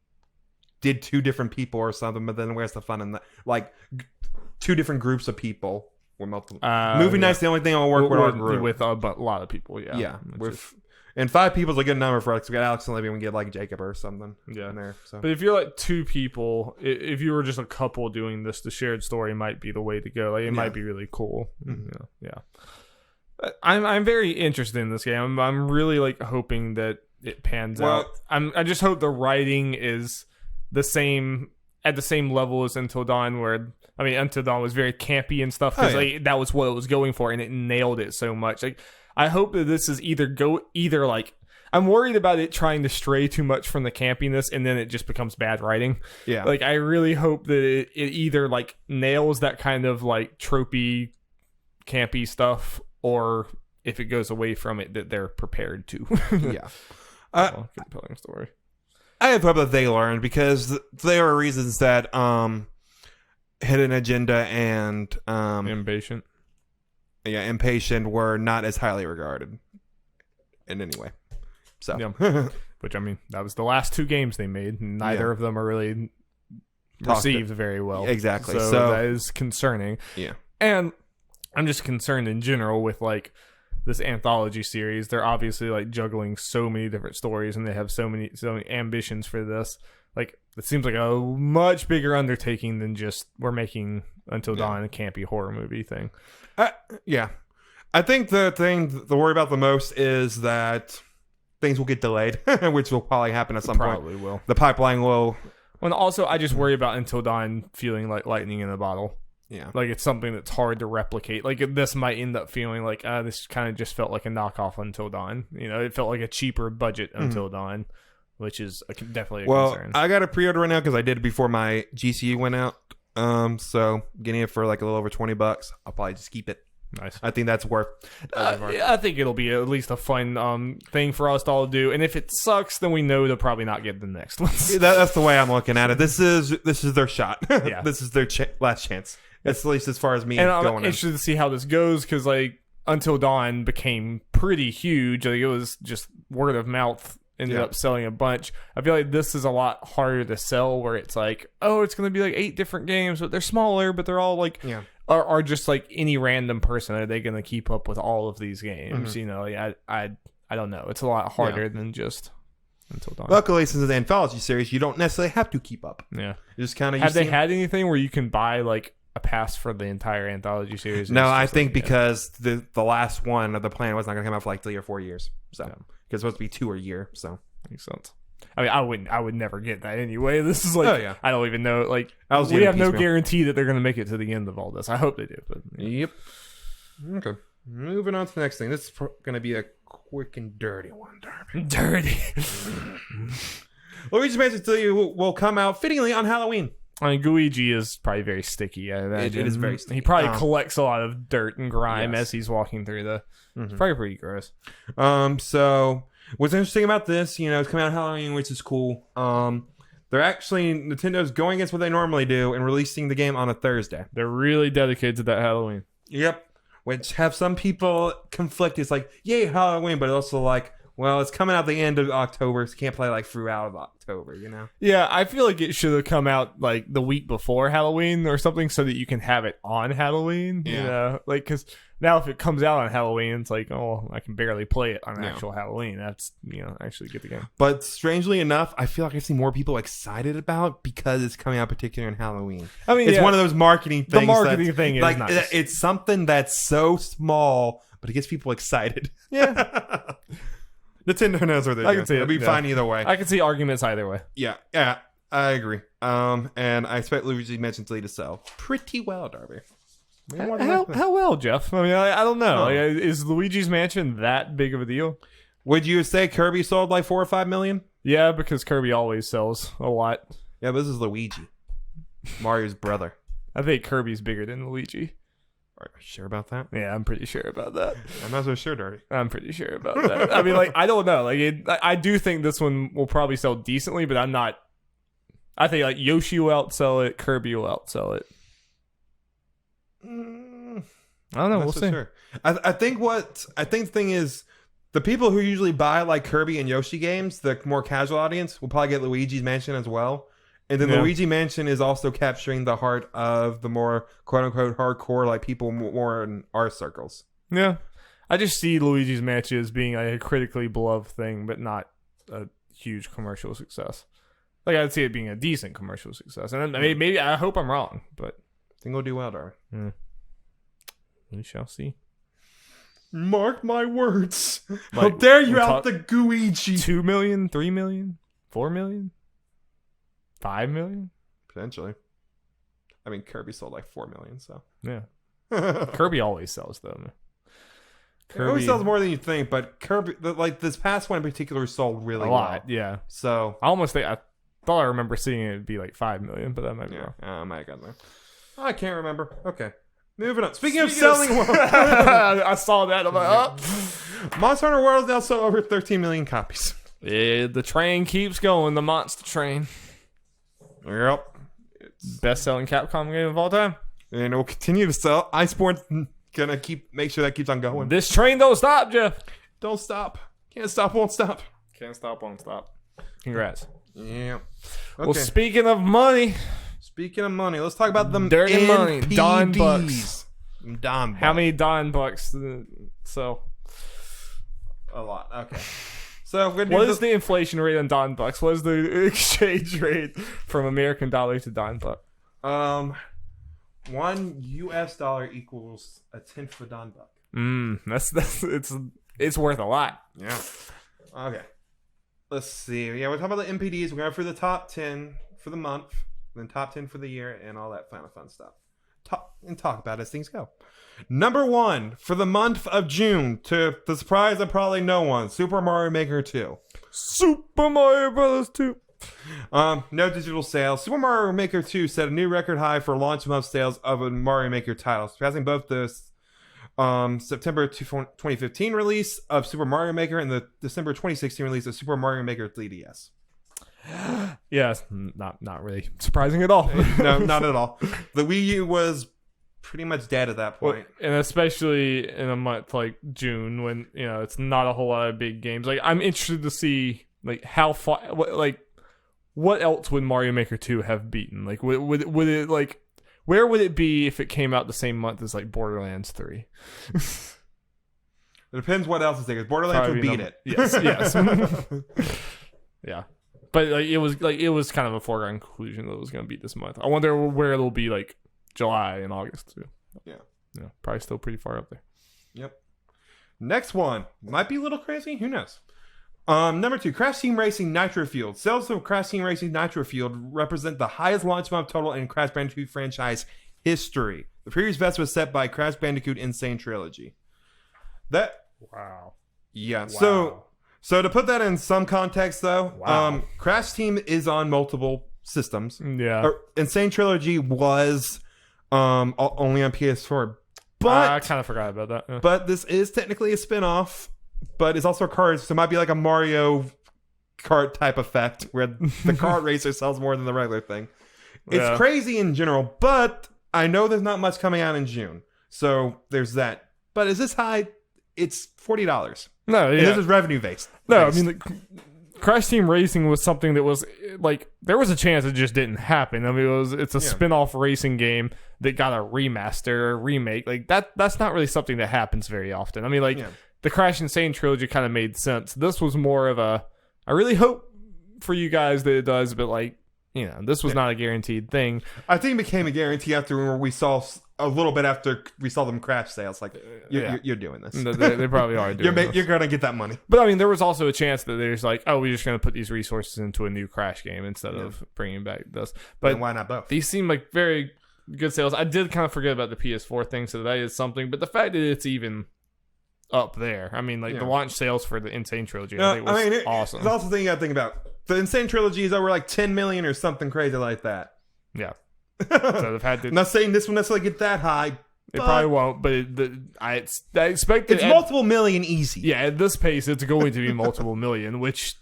did 2 different people or something, but then where's the fun in that? Like 2 different groups of people or multiple. Movie night's the only thing I'll work with our group with a lot of people. Yeah, and 5 people is a good number for us. We got Alex and Olivia, we get like Jacob or something in there. So. But if you're like 2 people, if you were just a couple doing this, the shared story might be the way to go. Like it might be really cool. Mm-hmm. Yeah. I'm very interested in this game. I'm really like hoping that it pans out. I just hope the writing is the same at the same level as Until Dawn, where I mean Until Dawn was very campy and stuff because that was what it was going for, and it nailed it so much. Like I hope that this is either like I'm worried about it trying to stray too much from the campiness and then it just becomes bad writing. Yeah. Like I really hope that it either like nails that kind of like tropey campy stuff, or if it goes away from it, that they're prepared to. Yeah. Compelling story. I have hope that they learn, because there are reasons that Hidden Agenda and Impatient. Yeah, Impatient were not as highly regarded in any way. So, yeah. Which, I mean, that was the last 2 games they made. Neither of them are really received very well. Exactly. So that is concerning. Yeah. And I'm just concerned in general with, like, this anthology series. They're obviously, like, juggling so many different stories, and they have so many ambitions for this. Like, it seems like a much bigger undertaking than just we're making Until Dawn a campy horror movie thing. Yeah. I think the thing to worry about the most is that things will get delayed, which will probably happen at some point. Probably will. The pipeline will. And also, I just worry about Until Dawn feeling like lightning in a bottle. Yeah. Like, it's something that's hard to replicate. Like, this might end up feeling like, this kind of just felt like a knockoff Until Dawn. You know, it felt like a cheaper budget Until Dawn, which is definitely a concern. I got a pre-order right now because I did it before my GCU went out. So getting it for like a little over $20, I'll probably just keep it. Nice. I think that's worth. I think it'll be at least a fun thing for us to all do. And if it sucks, then we know to probably not get the next ones. That's the way I'm looking at it. This is their shot. Yeah. This is their last chance. That's at least as far as me and I'm going. interested to see how this goes because like Until Dawn became pretty huge. Like it was just word of mouth. Ended up selling a bunch. I feel like this is a lot harder to sell where it's like, oh, it's going to be like 8 different games, but they're smaller, but they're all like, are just like any random person. Are they going to keep up with all of these games? You know, like, I don't know. It's a lot harder than just Until Dawn. Luckily, since it's an anthology series, you don't necessarily have to keep up. Yeah. You just kind of have they had anything where you can buy like a pass for the entire anthology series? No, I think because the last one of the plan was not going to come out for like 3 or 4 years. So because it's supposed to be 2 a year. So makes sense. I mean, I would never get that anyway. This is like, I don't even know. Like, we have no guarantee that they're going to make it to the end of all this. I hope they do. But Yep. Okay. Moving on to the next thing. This is going to be a quick and dirty one, Darby. Dirty. Luigi's Mansion 3 will come out fittingly on Halloween. I mean, Luigi is probably very sticky. I imagine. It is very sticky. He probably collects a lot of dirt and grime as he's walking through the. It's probably pretty gross. So what's interesting about this, you know, it's coming out on Halloween, which is cool. They're actually Nintendo's going against what they normally do and releasing the game on a Thursday. They're really dedicated to that Halloween. Yep. Which have some people conflict. It's like, yay, Halloween, but also like, well, it's coming out the end of October, so you can't play like throughout October, you know? Yeah, I feel like it should have come out like the week before Halloween or something so that you can have it on Halloween. Yeah. You know? Like, because now if it comes out on Halloween, it's like, oh, I can barely play it on actual Halloween. That's, you know, actually get the game. But strangely enough, I feel like I see more people excited about because it's coming out particularly on Halloween. I mean, it's one of those marketing things. The marketing thing is like, nice. It's something that's so small, but it gets people excited. Yeah. Nintendo knows where they're I can see it. It'll be fine either way. I can see arguments either way. Yeah, I agree. And I expect Luigi Mansion 3 to sell pretty well, Darby. How well, Jeff? I mean, I don't know. Like, is Luigi's Mansion that big of a deal? Would you say Kirby sold like 4 or 5 million? Yeah, because Kirby always sells a lot. Yeah, but this is Luigi, Mario's brother. I think Kirby's bigger than Luigi. Are you sure about that? Yeah, I'm pretty sure about that. I'm not so sure, Darby. I'm pretty sure about that. I mean, like, I don't know. Like, I do think this one will probably sell decently, but I'm not. I think like Yoshi will outsell it. Kirby will outsell it. I don't know. We'll see. Sure. I think the thing is, the people who usually buy like Kirby and Yoshi games, the more casual audience, will probably get Luigi's Mansion as well. And then Luigi Mansion is also capturing the heart of the more quote unquote hardcore like people more in our circles. Yeah, I just see Luigi's Mansion as being a critically beloved thing, but not a huge commercial success. Like I'd see it being a decent commercial success, and maybe I hope I'm wrong, but I think it'll do well, Darby. We shall see. Mark my words. Like, how dare you out the Guigi? 2 million, 3 million, 4 million, 5 million? Potentially. I mean, Kirby sold like 4 million, so. Yeah. Kirby always sells, though. Kirby always sells more than you think, but Kirby, like this past one in particular, sold really a lot, yeah. So. I thought I remember seeing it be like 5 million, but that might be wrong. I might have gotten there. I can't remember. Okay. Moving on. Speaking of selling world. I saw that. I'm like, oh. Monster Hunter World is now sold over 13 million copies. Yeah, the train keeps going. The monster train. Yep. Best-selling Capcom game of all time. And it will continue to sell. Iceborne's gonna make sure that keeps on going. This train don't stop, Jeff. Don't stop. Can't stop, won't stop. Can't stop, won't stop. Congrats. Yeah. Okay. Well, speaking of money, let's talk about them dirty NPDs. money. Don bucks. Don bucks. How many Don bucks? So a lot. Okay. So what is the inflation rate on Don bucks? What is the exchange rate from American dollar to Don buck? $1 US equals a tenth of a Don buck. It's worth a lot. Yeah. Okay. Let's see. Yeah, we're talking about the NPDs. We're going for the top 10 for the month, then top 10 for the year, and all that fun stuff. Talk about it as things go. Number 1 for the month of June, to the surprise of probably no one, Super Mario Maker 2. Super Mario Bros. 2. No digital sales. Super Mario Maker 2 set a new record high for launch month sales of a Mario Maker title, surpassing both the September 2015 release of Super Mario Maker and the December 2016 release of Super Mario Maker 3DS. Yeah, not really surprising at all. No, not at all. The Wii U was pretty much dead at that point. And especially in a month like June when, it's not a whole lot of big games. Like, I'm interested to see like how far, what else would Mario Maker 2 have beaten? Like, would it like, where would it be if it came out the same month as like Borderlands 3? It depends what else is there. Because Borderlands would beat it. Yes. Yeah. But it was kind of a foregone conclusion that it was going to beat this month. I wonder where it'll be like July and August too. Yeah. Probably still pretty far up there. Yep. Next one might be a little crazy. Who knows? Number 2, Crash Team Racing Nitro Fueled. Sales of Crash Team Racing Nitro Fueled represent the highest launch month total in Crash Bandicoot franchise history. The previous best was set by Crash Bandicoot Insane Trilogy. Wow. Yeah. Wow. So to put that in some context, though, Crash Team is on multiple systems. Yeah. Insane Trilogy was only on PS4, but I kind of forgot about that. Yeah. But this is technically a spin-off. But it's also cards, so it might be like a Mario Kart type effect where the kart racer sells more than the regular thing. It's crazy in general, but I know there's not much coming out in June. So there's that. But is this high? It's $40. No, yeah. And this is revenue based. No, I mean, Crash Team Racing was something that was like, there was a chance it just didn't happen. I mean, it's a spin-off racing game that got a remaster or remake. Like that's not really something that happens very often. I mean, like, the Crash Insane Trilogy kind of made sense. This was more of I really hope for you guys that it does, but like, this was not a guaranteed thing. I think it became a guarantee after we saw a little bit after we saw them crash sales. Like, you're doing this. They probably are doing this. You're going to get that money. But I mean, there was also a chance that there's like, oh, we're just going to put these resources into a new Crash game instead of bringing back this. But then why not both? These seem like very good sales. I did kind of forget about the PS4 thing, so that is something. But the fact that it's even up there, I mean, like the launch sales for the Insane Trilogy, I think was awesome. It's also the thing you got to think about. The Insane Trilogy is over like 10 million or something crazy like that. Yeah. So they've had to. I'm not saying this will necessarily get that high. It probably won't, but I expect it's multiple million easy. Yeah, at this pace, it's going to be multiple million, which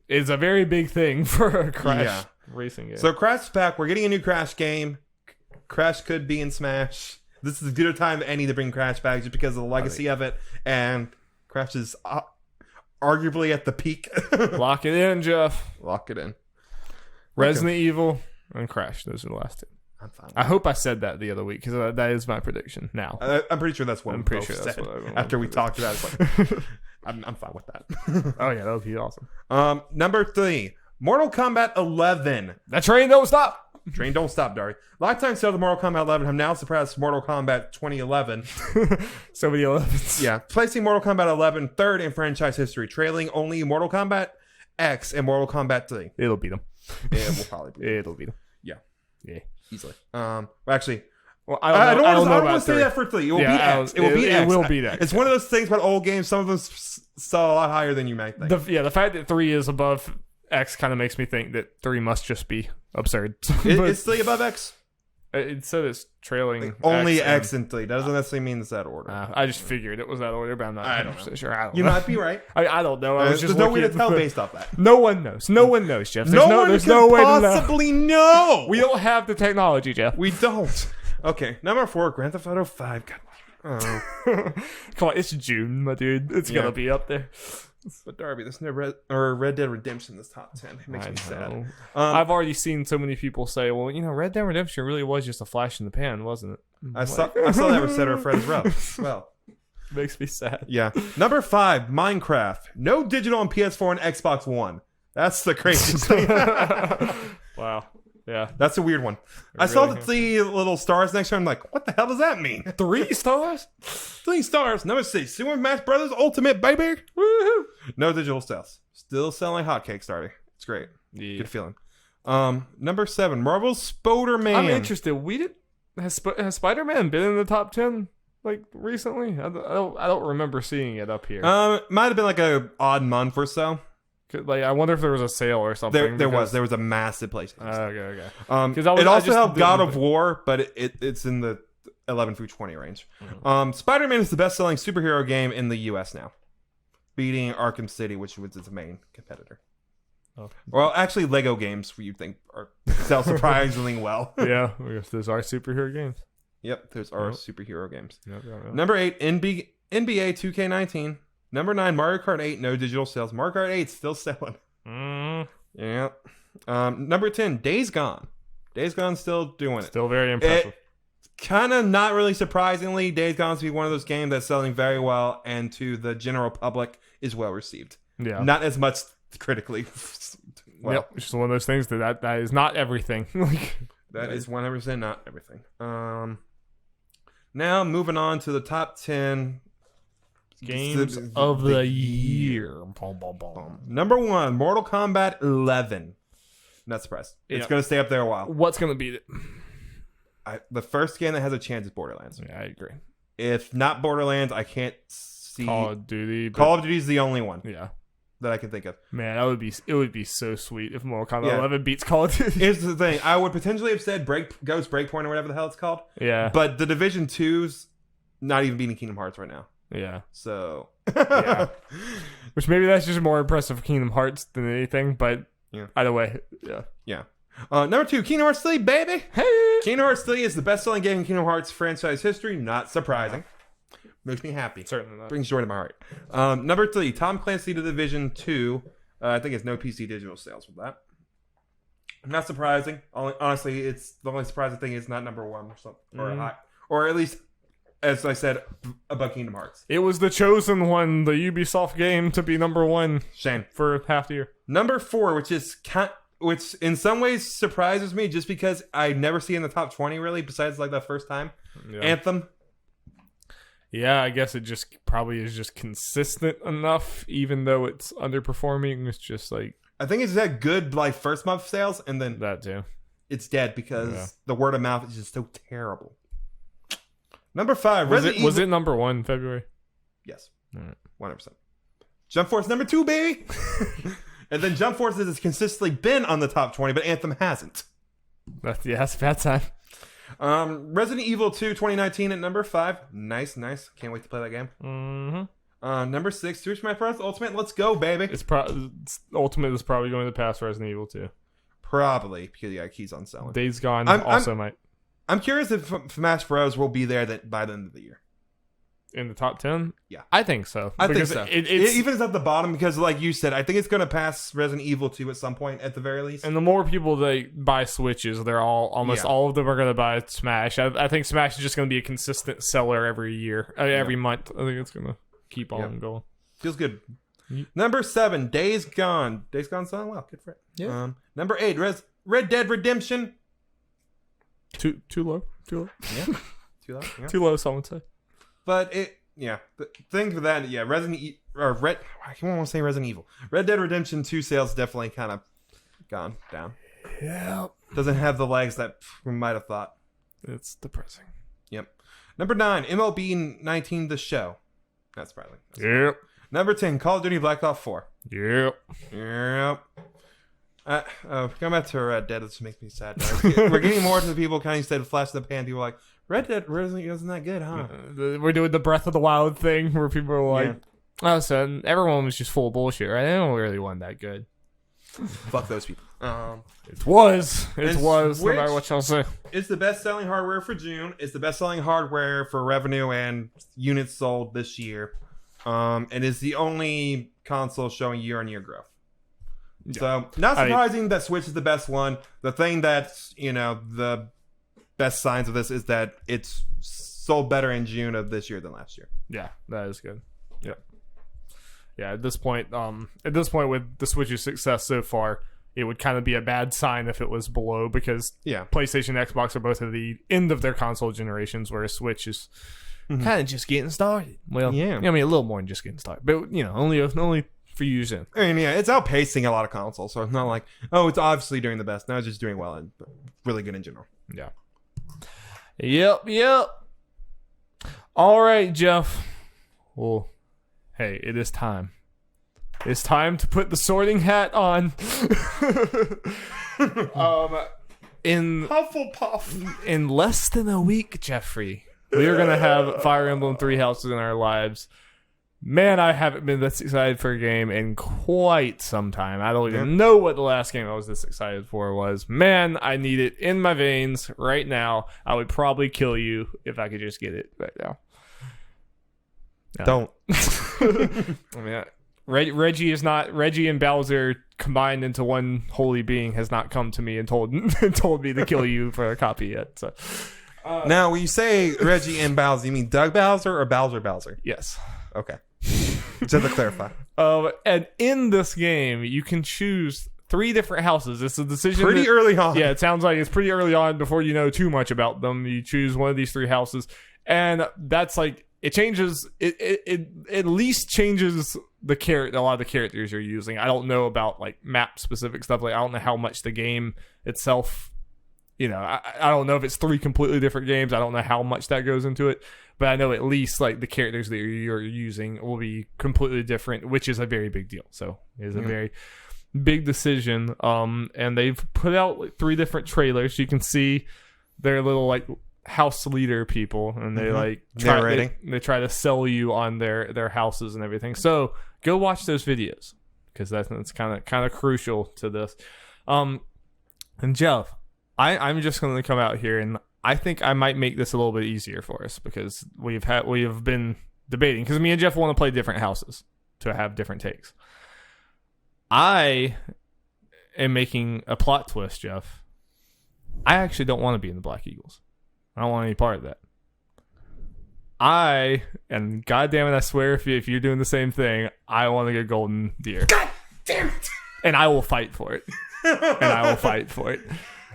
is a very big thing for a Crash racing game. So Crash is back. We're getting a new Crash game. Crash could be in Smash. This is as good a time as any to bring Crash back just because of the legacy of it. And Crash is arguably at the peak. Lock it in, Jeff. Lock it in. Resident Evil and Crash. Those are the last two. I'm fine. I hope I said that the other week because that is my prediction now. I'm pretty sure that's what we said after we talked about it. It's like, I'm fine with that. Oh, yeah, that would be awesome. Number 3, Mortal Kombat 11. That train don't stop. Train don't stop, Darby. Lifetime sales of Mortal Kombat 11 have now surpassed Mortal Kombat 2011. So many 11s. Yeah, placing Mortal Kombat 11 third in franchise history, trailing only Mortal Kombat X and Mortal Kombat 3. It'll beat them. It will probably beat them. It'll beat them. Yeah, easily. Actually, well, I don't want to say that for 3. It will be X. It will be X. It will be X. It's one of those things about old games. Some of them sell a lot higher than you might think. The fact that 3 is above X kind of makes me think that 3 must just be absurd. Is 3 above X? It said it's trailing Like, only X X and 3. Doesn't necessarily mean it's that order. I just figured it was that order, but I'm not 100% sure. I don't You know. might be right. I don't know. I was just There's no way to looking tell at- based off that. No one knows. No one knows, Jeff. There's No one there's could no way to know. possibly know. We don't have the technology, Jeff. We don't. Okay, number 4, Grand Theft Auto 5. God. Oh. Come on, it's June, my dude. It's Yeah. gonna be up there. But Darby, there's no Red Dead Redemption in this top 10. It makes I me sad. know. I've already seen so many people say, well, Red Dead Redemption really was just a flash in the pan, wasn't it? I saw that was said our friend as well. Makes me sad. Yeah. Number 5, Minecraft. No digital on PS4 and Xbox One. That's the craziest thing. Wow. Yeah. That's a weird one. I saw the 3 little stars next to him. I'm like, what the hell does that mean? 3 stars? 3 stars. Number 6, Super Smash Brothers Ultimate, baby. Woohoo. No digital sales. Still selling hotcakes, Darby. It's great. Yeah. Good feeling. Number 7, Marvel's Spider-Man. I'm interested. Has Spider-Man been in the top 10 like recently? I don't remember seeing it up here. Might have been like a odd month or so. Like, I wonder if there was a sale or something. There was a massive place. Okay. It also helped God of War, but it's in the 11 through 20 range. Mm-hmm. Spider-Man is the best-selling superhero game in the U.S. now, beating Arkham City, which was its main competitor. Oh. Well, actually, Lego games, you think, sell surprisingly well. Yeah, those are superhero games. Yep, those are superhero games. Yep. Number 8, NBA 2K19. Number 9, Mario Kart 8, no digital sales. Mario Kart 8 still selling. Yeah. Number 10, Days Gone. Days Gone still doing it. Still very impressive. Kind of not really surprisingly, Days Gone to be one of those games that's selling very well and to the general public is well received. Yeah. Not as much critically. Well, Yep. It's just one of those things that is not everything. that is 100% not everything. Now moving on to the top 10 games of the year. Number 1, Mortal Kombat 11. Not surprised. It's going to stay up there a while. What's going to beat it? The first game that has a chance is Borderlands. Yeah, I agree. If not Borderlands, I can't see. Call of Duty. Call of Duty is the only one Yeah. that I can think of. Man, it would be so sweet if Mortal Kombat 11 beats Call of Duty. Here's the thing. I would potentially have said Ghost Breakpoint or whatever the hell it's called. Yeah. But the Division 2's not even beating Kingdom Hearts right now. Yeah. So. Yeah. Which maybe that's just more impressive for Kingdom Hearts than anything, but either way, yeah. Yeah. Number 2, Kingdom Hearts 3, baby. Hey! Kingdom Hearts 3 is the best-selling game in Kingdom Hearts franchise history. Not surprising. Makes me happy. Certainly not. Brings joy to my heart. Number 3, Tom Clancy The Division 2. I think it's no PC digital sales with that. Not surprising. Honestly, it's the only surprising thing is not number 1 or something, or at least, as I said, above Kingdom Hearts. It was the chosen one, the Ubisoft game, to be number 1. Shame. For half the year. Number 4, which in some ways surprises me, just because I never see in the top 20 really, besides like the first time. Yeah. Anthem. Yeah, I guess it just probably is just consistent enough, even though it's underperforming. It's just like I think it's that good like first month sales, and then that too. It's dead because the word of mouth is just so terrible. Number 5, was it number 1 in February? Yes, All right. 100%. Jump Force number 2, baby. And then Jump Force has consistently been on the top 20, but Anthem hasn't. That's a bad time. Resident Evil 2 2019 at number 5. Nice. Can't wait to play that game. Mm-hmm. Number 6, Super Smash Bros. Ultimate. Let's go, baby. Ultimate is probably going to pass Resident Evil 2. Probably, because it keys on selling. Days Gone might. I'm curious if Smash Bros. Will be there by the end of the year. In the top 10? Yeah. I think so. I think so. It even is at the bottom because, like you said, I think it's going to pass Resident Evil 2 at some point at the very least. And the more people that buy Switches, they're almost all of them are going to buy Smash. I think Smash is just going to be a consistent seller every year, every month. I think it's going to keep on going. Feels good. Number 7, Days Gone. Days Gone selling well. Good for it. Yeah. Number 8, Red Dead Redemption. Too low. Yeah. Too low. Yeah. Too low, someone would say. But the thing for that, I don't want to say Resident Evil. Red Dead Redemption 2 sales definitely kind of gone down. Yeah. Doesn't have the legs that we might have thought. It's depressing. Yep. Number 9, MLB 19 The Show. That's surprising. Yep. Number 10, Call of Duty Black Ops 4. Yep. Going back to Red Dead, this makes me sad. We're getting more to the people kind of instead of Flash in the Pan. People are like, Red Dead isn't that good, huh? We're doing the Breath of the Wild thing where people are like, oh, so everyone was just full of bullshit, right? They don't really want that good. Fuck those people. It was, no matter what y'all say. It's the best-selling hardware for June. It's the best-selling hardware for revenue and units sold this year. And it's the only console showing year-on-year growth. Yeah. So, not surprising that Switch is the best one. The thing that's, the best signs of this is that it's sold better in June of this year than last year. Yeah, that is good. Yeah. Yeah, at this point with the Switch's success so far, it would kind of be a bad sign if it was below, because PlayStation and Xbox are both at the end of their console generations, whereas Switch is kind of just getting started. Well, I mean, a little more than just getting started, but only for using. I mean, it's outpacing a lot of consoles, so it's not like, oh, it's obviously doing the best. No, it's just doing well and really good in general. Yeah. Yep. All right, Jeff. Well, hey, it is time. It's time to put the sorting hat on. In Hufflepuff. In less than a week, Jeffrey, we are gonna have Fire Emblem 3 Houses in our lives. Man, I haven't been this excited for a game in quite some time. I don't even know what the last game I was this excited for was. Man, I need it in my veins right now. I would probably kill you if I could just get it right now. Don't. I mean, Reggie and Bowser combined into one holy being has not come to me and told me to kill you for a copy yet. So now, when you say Reggie and Bowser, you mean Doug Bowser or Bowser? Yes. Okay. Just to clarify. And in this game, you can choose 3 different houses. It's a decision pretty early on. Yeah, it sounds like it's pretty early on before you know too much about them. You choose one of these 3 houses, and that's like it changes. It at least changes a lot of the characters you're using. I don't know about like map specific stuff. Like I don't know how much the game itself. I don't know if it's 3 completely different games. I don't know how much that goes into it. But I know at least like the characters that you're using will be completely different, which is a very big deal. So it is a very big decision. And they've put out like 3 different trailers. You can see their little like house leader people, and they like they try to sell you on their houses and everything. So go watch those videos because that's kind of crucial to this. And Jeff, I'm just going to come out here, and I think I might make this a little bit easier for us because we have been debating, because me and Jeff want to play different houses to have different takes. I am making a plot twist, Jeff. I actually don't want to be in the Black Eagles. I don't want any part of that. And goddamn it, I swear if you're doing the same thing, I want to get Golden Deer. God damn it! And I will fight for it.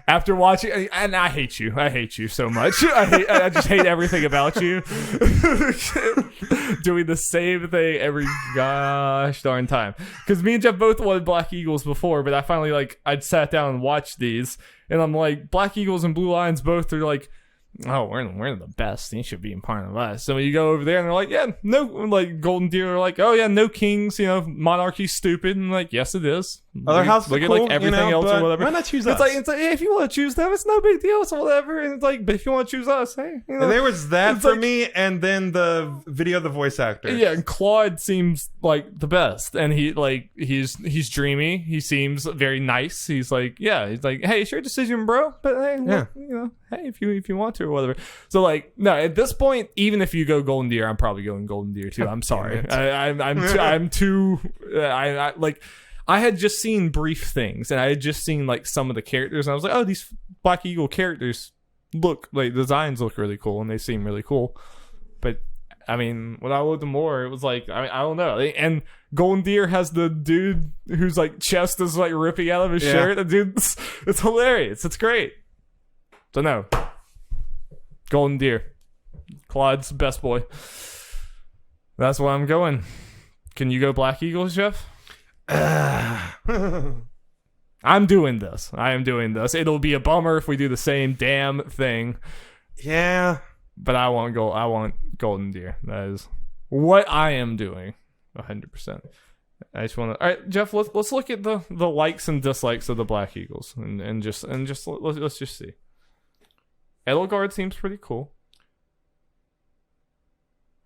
After watching, and I hate you so much. I just hate everything about you. Doing the same thing every gosh darn time. Because me and Jeff both wanted Black Eagles before, but I finally I'd sat down and watched these, and I'm like, Black Eagles and Blue Lions both are like, oh, we're the best. You should be in part of us. So you go over there and they're like, yeah, no, like Golden Deer are like, oh yeah, no kings. Monarchy's stupid. And like, yes, it is. Other houses look at cool, like everything else or whatever. Why not choose us? It's like, hey, if you want to choose them, it's no big deal. So whatever. And it's like, but if you want to choose us, hey. And there was that for me, and then the video of the voice actor. Yeah, and Claude seems like the best, and he's dreamy. He seems very nice. He's like, hey, it's your decision, bro. But hey, hey, if you want to or whatever. So no, at this point, even if you go Golden Deer, I'm probably going Golden Deer too. I'm sorry. I'm too. I had just seen brief things, and I had just seen some of the characters, and I was like, oh, these Black Eagle characters look like designs look really cool, and they seem really cool. But I mean, when I looked more, it was like, I don't know. And Golden Deer has the dude whose chest is ripping out of his shirt. The dude's it's hilarious. It's great. So no, Golden Deer, Claude's best boy. That's why I'm going. Can you go Black Eagles, Jeff? I'm doing this. I am doing this. It'll be a bummer if we do the same damn thing. Yeah, but I want Golden Deer. That is what I am doing, 100%. I just want to. All right, Jeff. Let's look at the likes and dislikes of the Black Eagles, and just let's just see. Edelgard seems pretty cool.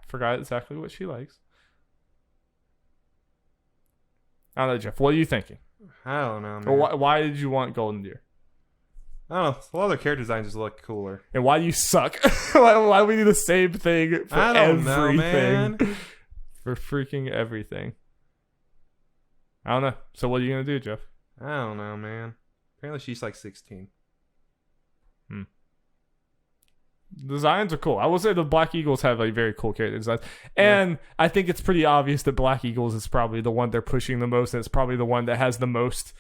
Forgot exactly what she likes. I don't know, Jeff. What are you thinking? I don't know, man. Or why did you want Golden Deer? I don't know. A lot of their character designs just look cooler. And why do you suck? why do we do the same thing for I don't everything? know, man. For freaking everything. I don't know. So what are you going to do, Jeff? I don't know, man. Apparently she's like 16. Designs are cool. I will say the Black Eagles have like very cool character designs. And I think it's pretty obvious that Black Eagles is probably the one they're pushing the most, and it's probably the one that has the most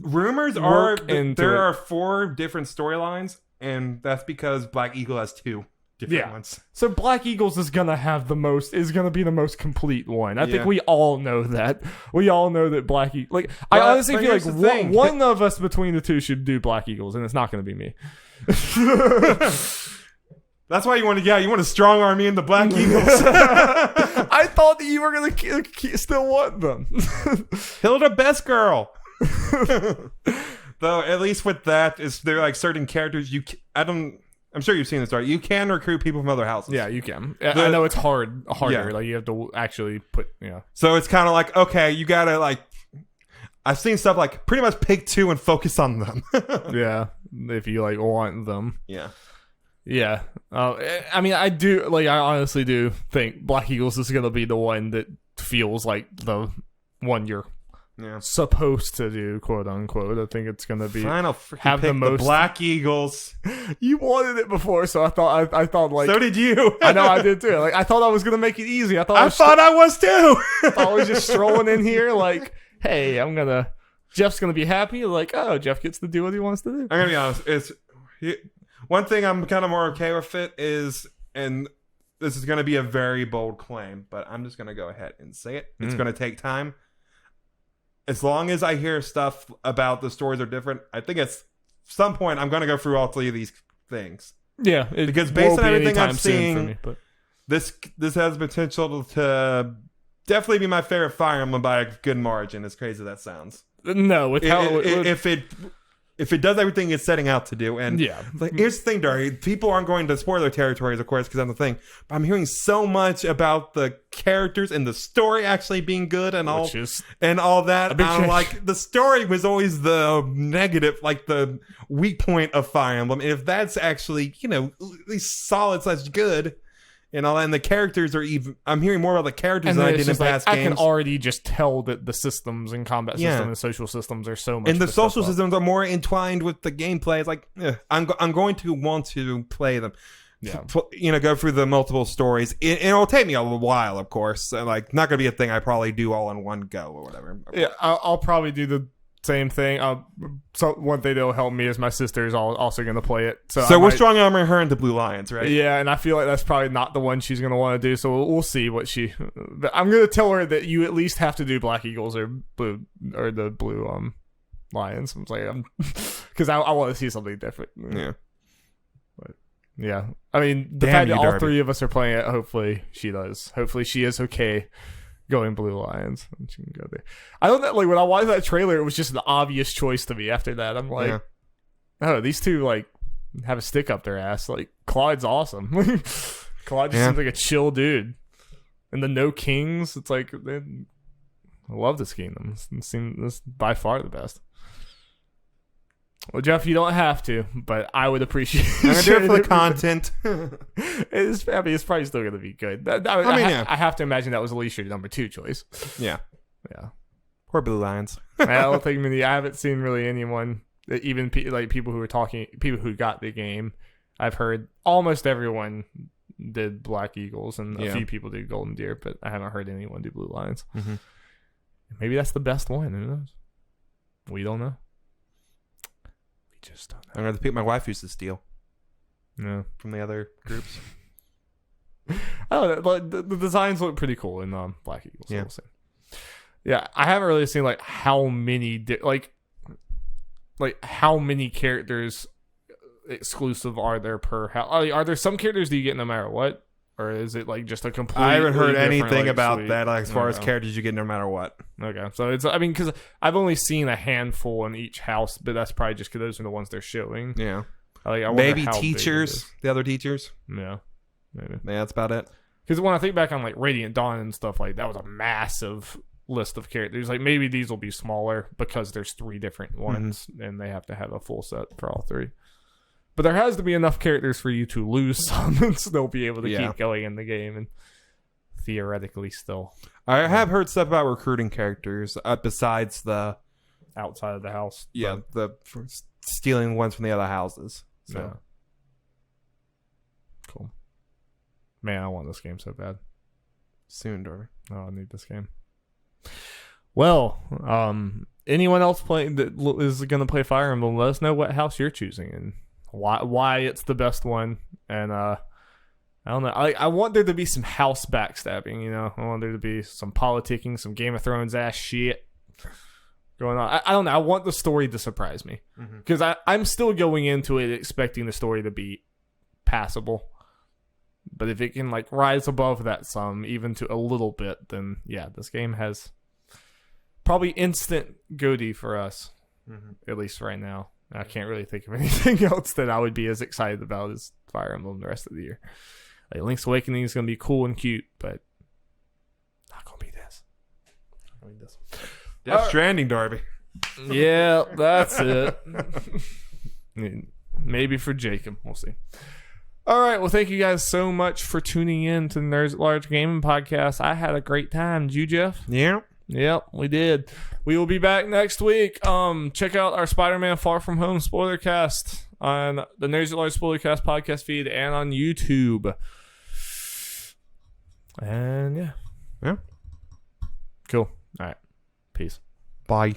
rumors are that there are 4 different storylines, and that's because Black Eagle has 2 different ones. So Black Eagles is gonna be the most complete one. I think we all know that. We all know that Black Eagle. Like, I honestly feel like one of us between the two should do Black Eagles, and it's not gonna be me. That's why you want to strong arm me in the Black Eagles. I thought that you were gonna still want them. Hilda, best girl. Though at least with that, there are like certain characters I'm sure you've seen this, right? You can recruit people from other houses. Yeah, you can. I know it's harder. Yeah. Like you have to actually put. Yeah. So it's kind of like, okay, you gotta like. I've seen stuff like pretty much pick 2 and focus on them. Yeah, if you like want them. Yeah. Yeah. I mean, I honestly do think Black Eagles is going to be the one that feels like the one you're supposed to do, quote unquote. I think it's going to be have the most Black Eagles. You wanted it before, so I thought like so did you. I know I did too. Like I thought I was going to make it easy. I thought I was too. I was just strolling in here like, hey, Jeff's going to be happy. Like, oh, Jeff gets to do what he wants to do. I'm going to be honest. One thing I'm kind of more okay with it is, and this is going to be a very bold claim, but I'm just going to go ahead and say it. It's going to take time. As long as I hear stuff about the stories are different, I think at some point I'm going to go through all 3 of these things. Yeah. Because based on everything I'm seeing, this has potential to definitely be my favorite Fire Emblem by a good margin, as crazy as that sounds. No, if it does everything it's setting out to do. And like, here's the thing, Darby. People aren't going to spoiler territories, of course, because that's the thing. But I'm hearing so much about the characters and the story actually being good and all that. I'm like, the story was always the negative, like the weak point of Fire Emblem. And if that's actually, at least solid / good, and all that, and the characters are even. I'm hearing more about the characters than I did in past games. I can already just tell that the systems and combat systems and social systems are so much. And the social systems are more entwined with the gameplay. It's like I'm going to want to play them. Yeah, go through the multiple stories. It'll take me a while, of course. Like, not going to be a thing I probably do all in one go or whatever. Yeah, I'll probably do the same thing. So one thing that'll help me is my sister is also going to play it. So we're strong arming her into Blue Lions, right? Yeah, and I feel like that's probably not the one she's going to want to do. So we'll see what I'm going to tell her that you at least have to do Black Eagles or the Blue Lions. I'm like, because I want to see something different. Yeah. But yeah, I mean, the fact that all 3 of us are playing it, hopefully she does. Hopefully she is okay going Blue Lions, and she can go there. I don't know, like when I watched that trailer, it was just an obvious choice to me. After that, I'm like, oh, these 2 like have a stick up their ass. Like, Clyde's awesome. Clyde just seems like a chill dude. And the No Kings, it's like, I love this kingdom. It's by far the best. Well, Jeff, you don't have to, but I would appreciate it. I'm going to do it for the content. It's probably still going to be good. I have to imagine that was at least your number 2 choice. Yeah. Yeah. Poor Blue Lions. I don't think I haven't seen really anyone, even like people who got the game. I've heard almost everyone did Black Eagles, and a few people did Golden Deer, but I haven't heard anyone do Blue Lions. Mm-hmm. Maybe that's the best one. Who knows? We don't know. Just don't know. I'm going to pick my wife used to steal. No. From the other groups. The designs look pretty cool in Black Eagles. Yeah. Yeah, I haven't really seen like how many how many characters exclusive are there per house? Are there some characters that you get no matter what? or is it like just a complete? I haven't heard different, anything like, about suite? that, like, as far as Okay. characters you get no matter what. Okay, so it's, I mean, because I've only seen a handful in each house, but that's probably just because those are the ones they're showing. Yeah. Like, I wonder Maybe how big it teachers, is. the other teachers. Yeah, maybe. Yeah, that's about it. Because when I think back on like Radiant Dawn and stuff, like that was a massive list of characters. Like maybe these will be smaller because there's 3 different ones and they have to have a full set for all 3. But there has to be enough characters for you to lose some and still be able to keep going in the game and theoretically still. I have heard stuff about recruiting characters besides the outside of the house. the stealing ones from the other houses. So Yeah. Cool. Man, I want this game so bad. soon, Darby. Oh, I need this game. Well, anyone else playing that is going to play Fire Emblem, let us know what house you're choosing and why it's the best one. And I don't know. I want there to be some house backstabbing. You know, I want there to be some politicking, some Game of Thrones ass shit going on. I don't know. I want the story to surprise me because I'm still going into it expecting the story to be passable. But if it can like rise above that some, even to a little bit, then yeah, this game has probably instant goatee for us, at least right now. I can't really think of anything else that I would be as excited about as Fire Emblem the rest of the year. Like Link's Awakening is going to be cool and cute, but not going to be this. Not gonna be this. Death Stranding, Darby. Yeah, that's it. Maybe for Jacob. We'll see. All right. Well, thank you guys so much for tuning in to the Nerds at Large Gaming Podcast. I had a great time. Did you, Jeff? Yeah. Yep, we did. We will be back next week. Check out our Spider-Man Far From Home Spoilercast on the Nerds at Large Spoilercast podcast feed and on YouTube. And yeah. Yeah. Cool. All right. Peace. Bye.